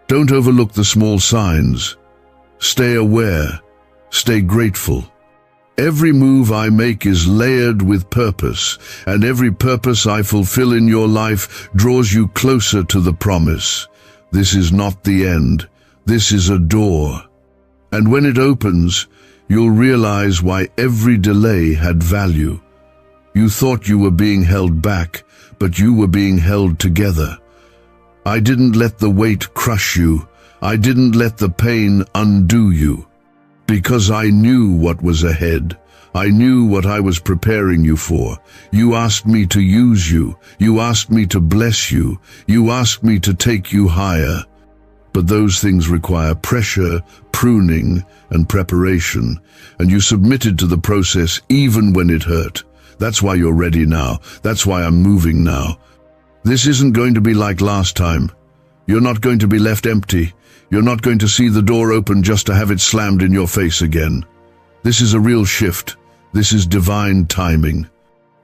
Don't overlook the small signs. Stay aware. Stay grateful. Every move I make is layered with purpose, and every purpose I fulfill in your life draws you closer to the promise. This is not the end. This is a door. And when it opens, you'll realize why every delay had value. You thought you were being held back, but you were being held together. I didn't let the weight crush you. I didn't let the pain undo you. Because I knew what was ahead. I knew what I was preparing you for. You asked me to use you. You asked me to bless you. You asked me to take you higher. But those things require pressure, pruning, and preparation, and you submitted to the process even when it hurt. That's why you're ready now. That's why I'm moving now. This isn't going to be like last time. You're not going to be left empty. You're not going to see the door open just to have it slammed in your face again. This is a real shift. This is divine timing.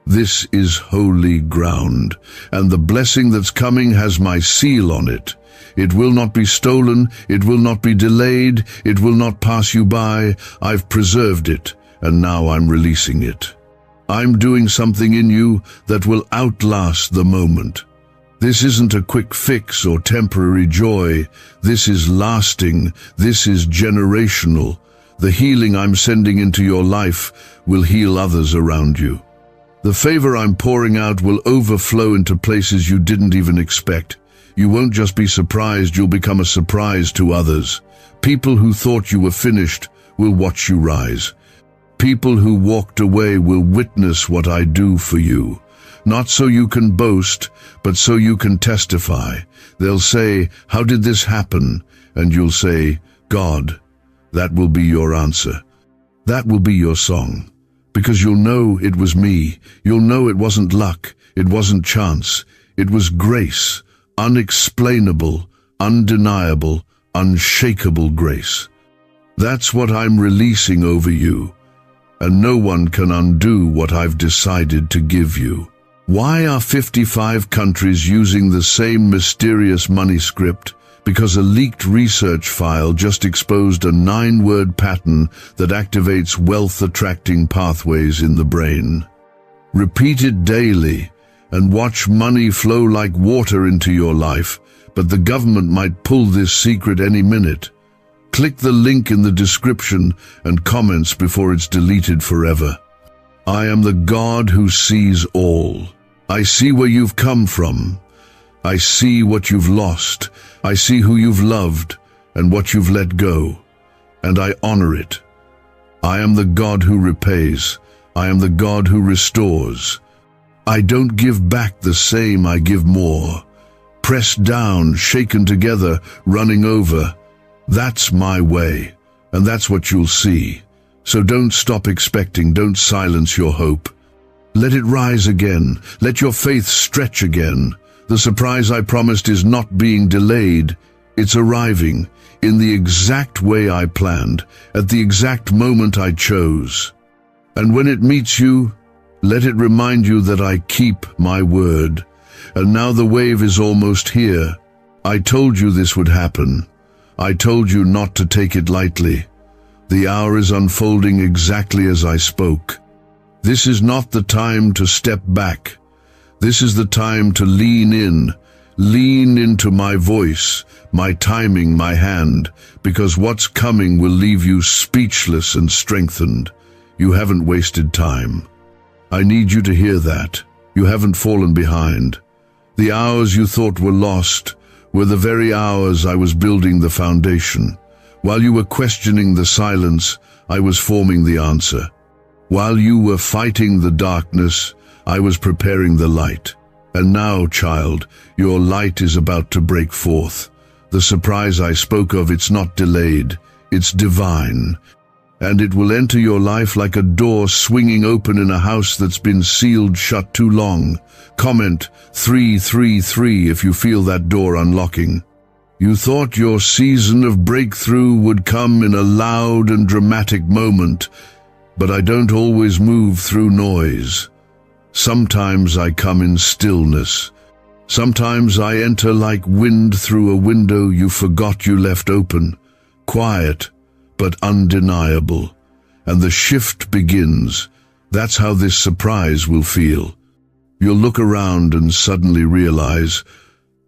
This is holy ground, and the blessing that's coming has my seal on it. It will not be stolen, it will not be delayed, it will not pass you by. I've preserved it, and now I'm releasing it. I'm doing something in you that will outlast the moment. This isn't a quick fix or temporary joy. This is lasting. This is generational. The healing I'm sending into your life will heal others around you. The favor I'm pouring out will overflow into places you didn't even expect. You won't just be surprised, you'll become a surprise to others. People who thought you were finished will watch you rise. People who walked away will witness what I do for you. Not so you can boast, but so you can testify. They'll say, "How did this happen?" And you'll say, "God." That will be your answer. That will be your song. Because you'll know it was me. You'll know it wasn't luck. It wasn't chance. It was grace. Unexplainable, undeniable, unshakable grace. That's what I'm releasing over you. And no one can undo what I've decided to give you. Why are 55 countries using the same mysterious money script? Because a leaked research file just exposed a 9-word pattern that activates wealth-attracting pathways in the brain. Repeat it daily and watch money flow like water into your life, but the government might pull this secret any minute. Click the link in the description and comments before it's deleted forever. I am the God who sees all. I see where you've come from. I see what you've lost. I see who you've loved and what you've let go. And I honor it. I am the God who repays. I am the God who restores. I don't give back the same, I give more. Pressed down, shaken together, running over. That's my way, and that's what you'll see. So don't stop expecting, don't silence your hope. Let it rise again. Let your faith stretch again. The surprise I promised is not being delayed. It's arriving in the exact way I planned, at the exact moment I chose. And when it meets you, let it remind you that I keep my word. And now the wave is almost here. I told you this would happen. I told you not to take it lightly. The hour is unfolding exactly as I spoke. This is not the time to step back. This is the time to lean into my voice, my timing, my hand, because what's coming will leave you speechless and strengthened. You haven't wasted time. I need you to hear that. You haven't fallen behind. The hours you thought were lost were the very hours I was building the foundation. While you were questioning the silence, I was forming the answer. While you were fighting the darkness, I was preparing the light. And now, child, your light is about to break forth. The surprise I spoke of, it's not delayed, it's divine. And it will enter your life like a door swinging open in a house that's been sealed shut too long. Comment 333 if you feel that door unlocking. You thought your season of breakthrough would come in a loud and dramatic moment, but I don't always move through noise. Sometimes I come in stillness. Sometimes I enter like wind through a window you forgot you left open. Quiet, but undeniable. And the shift begins. That's how this surprise will feel. You'll look around and suddenly realize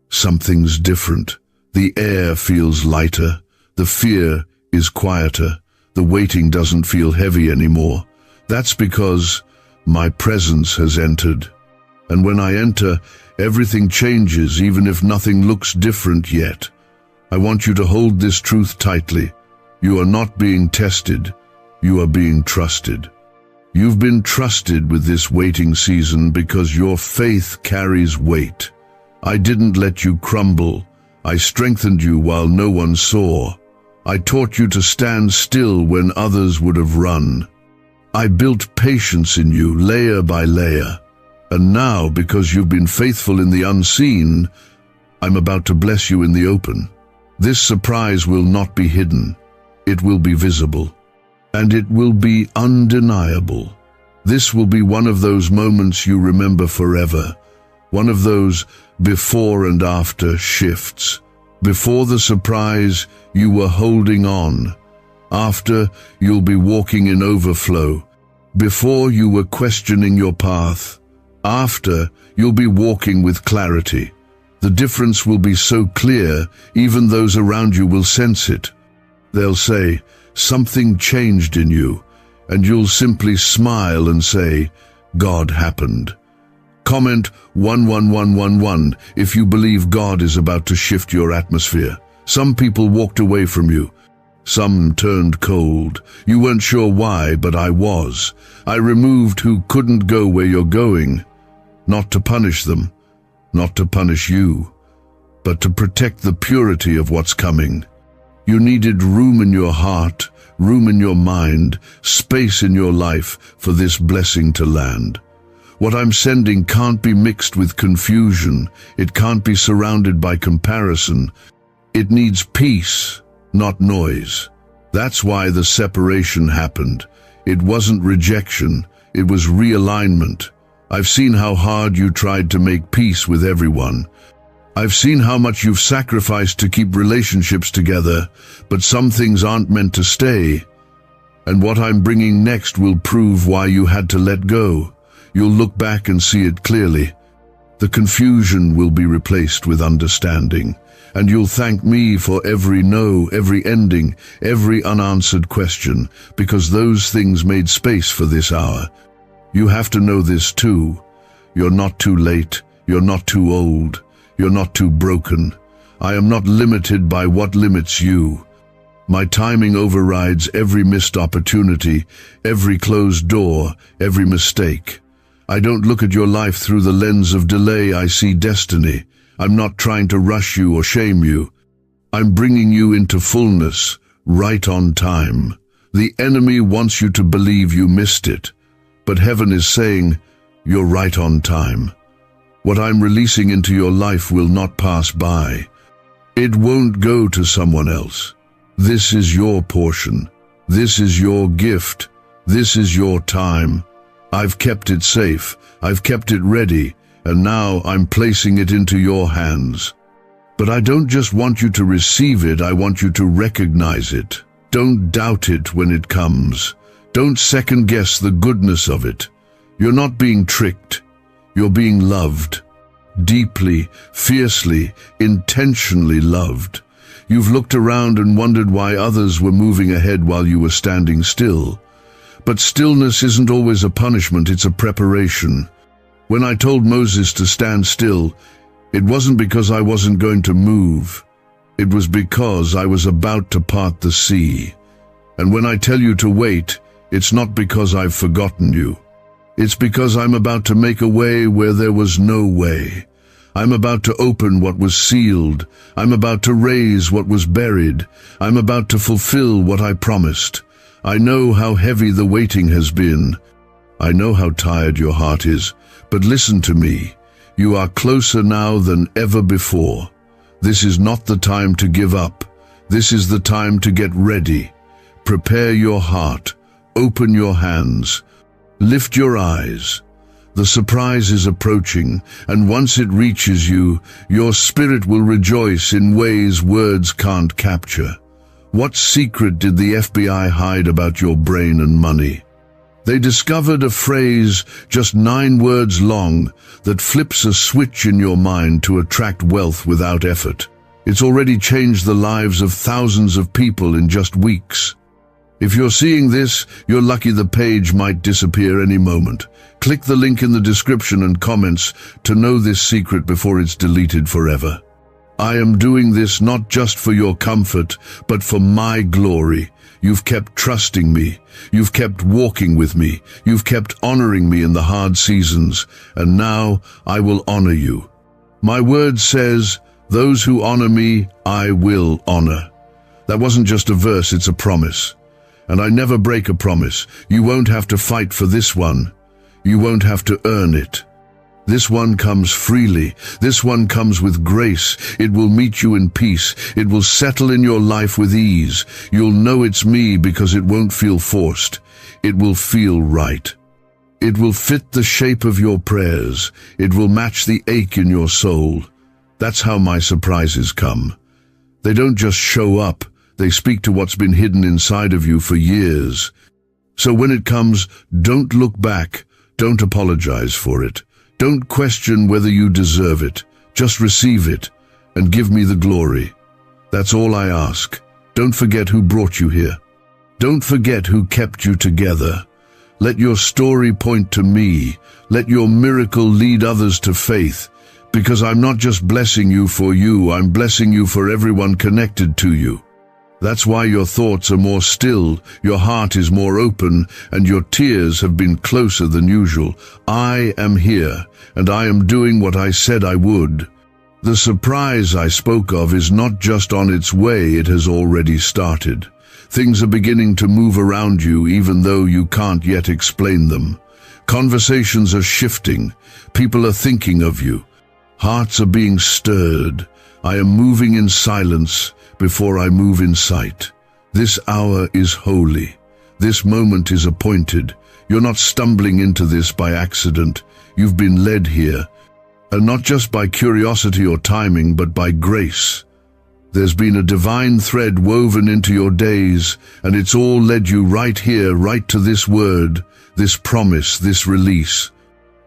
something's different. The air feels lighter. The fear is quieter. The waiting doesn't feel heavy anymore. That's because my presence has entered. And when I enter, everything changes, even if nothing looks different yet. I want you to hold this truth tightly. You are not being tested. You are being trusted. You've been trusted with this waiting season because your faith carries weight. I didn't let you crumble. I strengthened you while no one saw. I taught you to stand still when others would have run. I built patience in you, layer by layer. And now, because you've been faithful in the unseen, I'm about to bless you in the open. This surprise will not be hidden. It will be visible. And it will be undeniable. This will be one of those moments you remember forever. One of those before and after shifts. Before the surprise, you were holding on. After, you'll be walking in overflow. Before, you were questioning your path. After, you'll be walking with clarity. The difference will be so clear, even those around you will sense it. They'll say, something changed in you, and you'll simply smile and say, God happened. Comment 11111 if you believe God is about to shift your atmosphere. Some people walked away from you. Some turned cold. You weren't sure why, but I was. I removed who couldn't go where you're going. Not to punish them, not to punish you, but to protect the purity of what's coming. You needed room in your heart, room in your mind, space in your life for this blessing to land. What I'm sending can't be mixed with confusion. It can't be surrounded by comparison. It needs peace, not noise. That's why the separation happened. It wasn't rejection, it was realignment. I've seen how hard you tried to make peace with everyone. I've seen how much you've sacrificed to keep relationships together, but some things aren't meant to stay. And what I'm bringing next will prove why you had to let go. You'll look back and see it clearly. The confusion will be replaced with understanding, and you'll thank me for every no, every ending, every unanswered question, because those things made space for this hour. You have to know this too. You're not too late. You're not too old. You're not too broken. I am not limited by what limits you. My timing overrides every missed opportunity, every closed door, every mistake. I don't look at your life through the lens of delay. I see destiny. I'm not trying to rush you or shame you. I'm bringing you into fullness, right on time. The enemy wants you to believe you missed it, but heaven is saying, you're right on time. What I'm releasing into your life will not pass by. It won't go to someone else. This is your portion. This is your gift. This is your time. I've kept it safe. I've kept it ready, and now I'm placing it into your hands. But I don't just want you to receive it, I want you to recognize it. Don't doubt it when it comes. Don't second-guess the goodness of it. You're not being tricked. You're being loved. Deeply, fiercely, intentionally loved. You've looked around and wondered why others were moving ahead while you were standing still. But stillness isn't always a punishment, it's a preparation. When I told Moses to stand still, it wasn't because I wasn't going to move. It was because I was about to part the sea. And when I tell you to wait, it's not because I've forgotten you. It's because I'm about to make a way where there was no way. I'm about to open what was sealed. I'm about to raise what was buried. I'm about to fulfill what I promised. I know how heavy the waiting has been. I know how tired your heart is, but listen to me. You are closer now than ever before. This is not the time to give up. This is the time to get ready. Prepare your heart. Open your hands. Lift your eyes. The surprise is approaching, and once it reaches you, your spirit will rejoice in ways words can't capture. What secret did the FBI hide about your brain and money? They discovered a phrase, just 9 words long, that flips a switch in your mind to attract wealth without effort. It's already changed the lives of thousands of people in just weeks. If you're seeing this, you're lucky the page might disappear any moment. Click the link in the description and comments to know this secret before it's deleted forever. I am doing this not just for your comfort, but for my glory. You've kept trusting me. You've kept walking with me. You've kept honoring me in the hard seasons, and now I will honor you. My word says, those who honor me, I will honor. That wasn't just a verse, it's a promise. And I never break a promise. You won't have to fight for this one. You won't have to earn it. This one comes freely. This one comes with grace. It will meet you in peace. It will settle in your life with ease. You'll know it's me because it won't feel forced. It will feel right. It will fit the shape of your prayers. It will match the ache in your soul. That's how my surprises come. They don't just show up. They speak to what's been hidden inside of you for years. So when it comes, don't look back. Don't apologize for it. Don't question whether you deserve it. Just receive it and give me the glory. That's all I ask. Don't forget who brought you here. Don't forget who kept you together. Let your story point to me. Let your miracle lead others to faith. Because I'm not just blessing you for you, I'm blessing you for everyone connected to you. That's why your thoughts are more still, your heart is more open, and your tears have been closer than usual. I am here, and I am doing what I said I would. The surprise I spoke of is not just on its way, it has already started. Things are beginning to move around you even though you can't yet explain them. Conversations are shifting. People are thinking of you. Hearts are being stirred. I am moving in silence before I move in sight. This hour is holy. This moment is appointed. You're not stumbling into this by accident. You've been led here. And not just by curiosity or timing, but by grace. There's been a divine thread woven into your days, and it's all led you right here, right to this word, this promise, this release.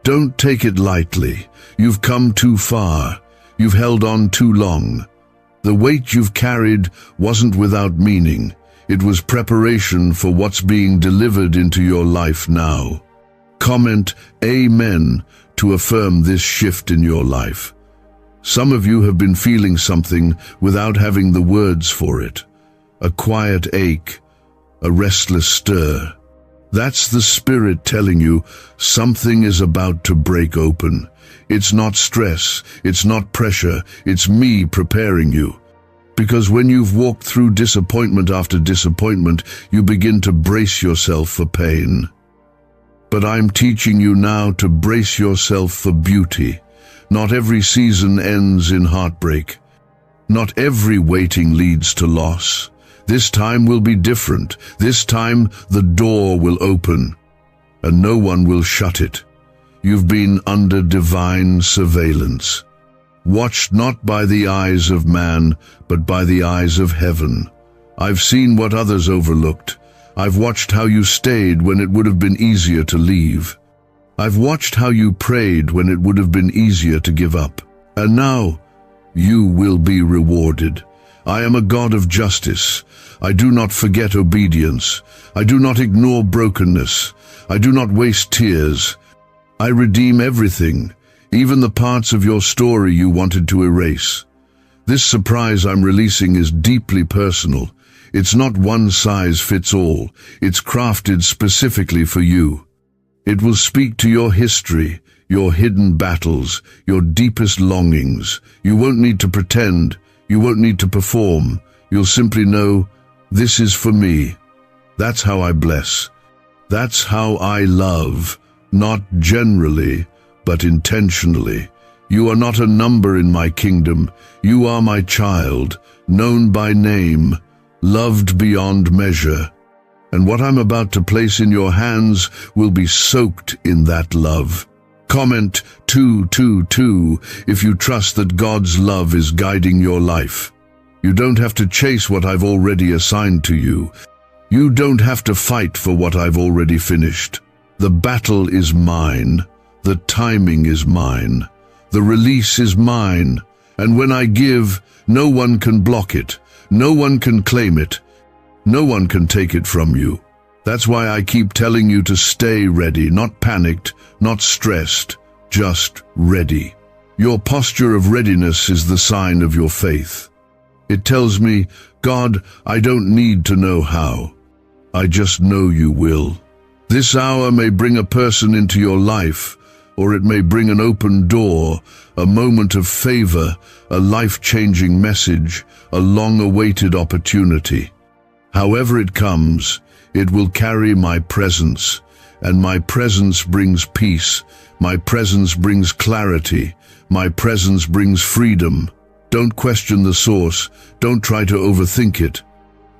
Don't take it lightly. You've come too far. You've held on too long. The weight you've carried wasn't without meaning. It was preparation for what's being delivered into your life now. Comment Amen to affirm this shift in your life. Some of you have been feeling something without having the words for it. A quiet ache, a restless stir. That's the Spirit telling you something is about to break open. It's not stress, it's not pressure, it's me preparing you. Because when you've walked through disappointment after disappointment, you begin to brace yourself for pain. But I'm teaching you now to brace yourself for beauty. Not every season ends in heartbreak. Not every waiting leads to loss. This time will be different. This time the door will open, and no one will shut it. You've been under divine surveillance, watched not by the eyes of man, but by the eyes of heaven. I've seen what others overlooked. I've watched how you stayed when it would have been easier to leave. I've watched how you prayed when it would have been easier to give up. And now, you will be rewarded. I am a God of justice. I do not forget obedience. I do not ignore brokenness. I do not waste tears. I redeem everything, even the parts of your story you wanted to erase. This surprise I'm releasing is deeply personal. It's not one size fits all. It's crafted specifically for you. It will speak to your history, your hidden battles, your deepest longings. You won't need to pretend. You won't need to perform. You'll simply know, this is for me. That's how I bless. That's how I love, not generally, but intentionally. You are not a number in my kingdom. You are my child, known by name, loved beyond measure. And what I'm about to place in your hands will be soaked in that love. Comment 222 if you trust that God's love is guiding your life. You don't have to chase what I've already assigned to you. You don't have to fight for what I've already finished. The battle is mine. The timing is mine. The release is mine. And when I give, no one can block it. No one can claim it. No one can take it from you. That's why I keep telling you to stay ready, not panicked, not stressed, just ready. Your posture of readiness is the sign of your faith. It tells me, God, I don't need to know how. I just know you will. This hour may bring a person into your life, or it may bring an open door, a moment of favor, a life-changing message, a long-awaited opportunity. However it comes, it will carry my presence, and my presence brings peace. My presence brings clarity. My presence brings freedom. Don't question the source. Don't try to overthink it.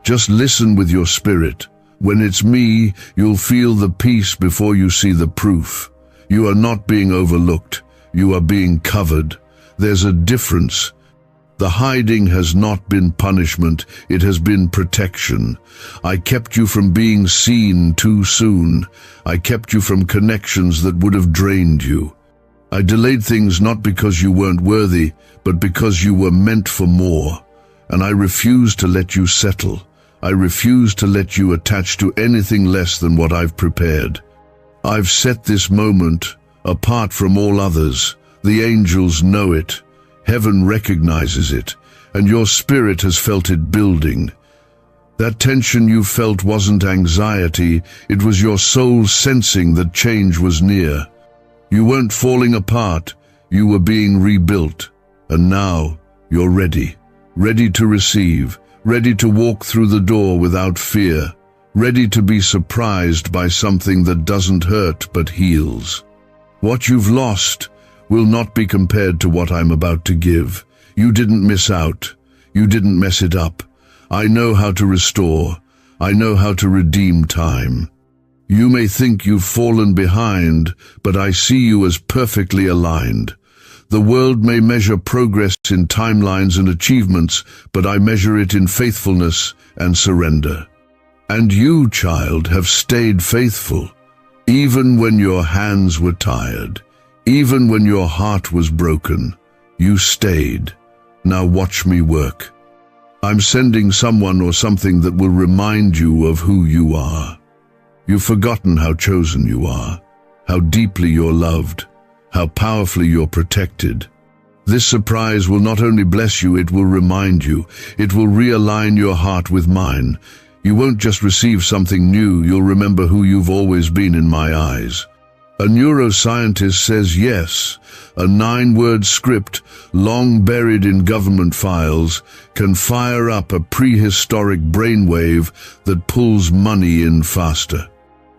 Just listen with your spirit. When it's me, you'll feel the peace before you see the proof. You are not being overlooked. You are being covered. There's a difference. The hiding has not been punishment, it has been protection. I kept you from being seen too soon. I kept you from connections that would have drained you. I delayed things not because you weren't worthy, but because you were meant for more. And I refuse to let you settle. I refuse to let you attach to anything less than what I've prepared. I've set this moment apart from all others. The angels know it. Heaven recognizes it, and your spirit has felt it building. That tension you felt wasn't anxiety, it was your soul sensing that change was near. You weren't falling apart, you were being rebuilt. And now, you're ready. Ready to receive. Ready to walk through the door without fear. Ready to be surprised by something that doesn't hurt but heals. What you've lost will not be compared to what I'm about to give. You didn't miss out. You didn't mess it up. I know how to restore. I know how to redeem time. You may think you've fallen behind, but I see you as perfectly aligned. The world may measure progress in timelines and achievements, but I measure it in faithfulness and surrender. And you, child, have stayed faithful, even when your hands were tired, even when your heart was broken. You stayed. Now watch me work. I'm sending someone or something that will remind you of who you are. You've forgotten how chosen you are, how deeply you're loved, how powerfully you're protected. This surprise will not only bless you, it will remind you. It will realign your heart with mine. You won't just receive something new, you'll remember who you've always been in my eyes. A neuroscientist says yes, a 9-word script, long buried in government files, can fire up a prehistoric brainwave that pulls money in faster.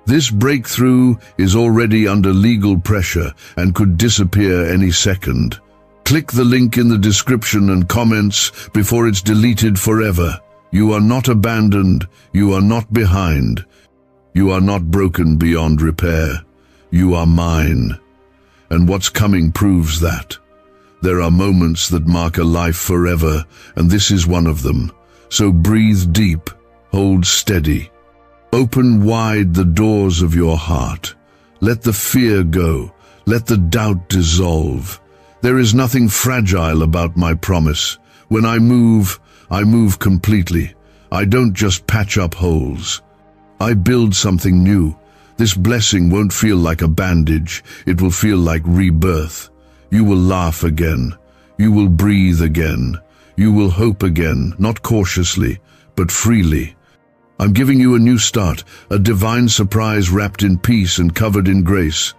This breakthrough is already under legal pressure and could disappear any second. Click the link in the description and comments before it's deleted forever. You are not abandoned. You are not behind. You are not broken beyond repair. You are mine. And what's coming proves that. There are moments that mark a life forever, and this is one of them. So breathe deep, hold steady. Open wide the doors of your heart. Let the fear go. Let the doubt dissolve. There is nothing fragile about my promise. When I move completely. I don't just patch up holes. I build something new. This blessing won't feel like a bandage. It will feel like rebirth. You will laugh again. You will breathe again. You will hope again, not cautiously, but freely. I'm giving you a new start, a divine surprise wrapped in peace and covered in grace.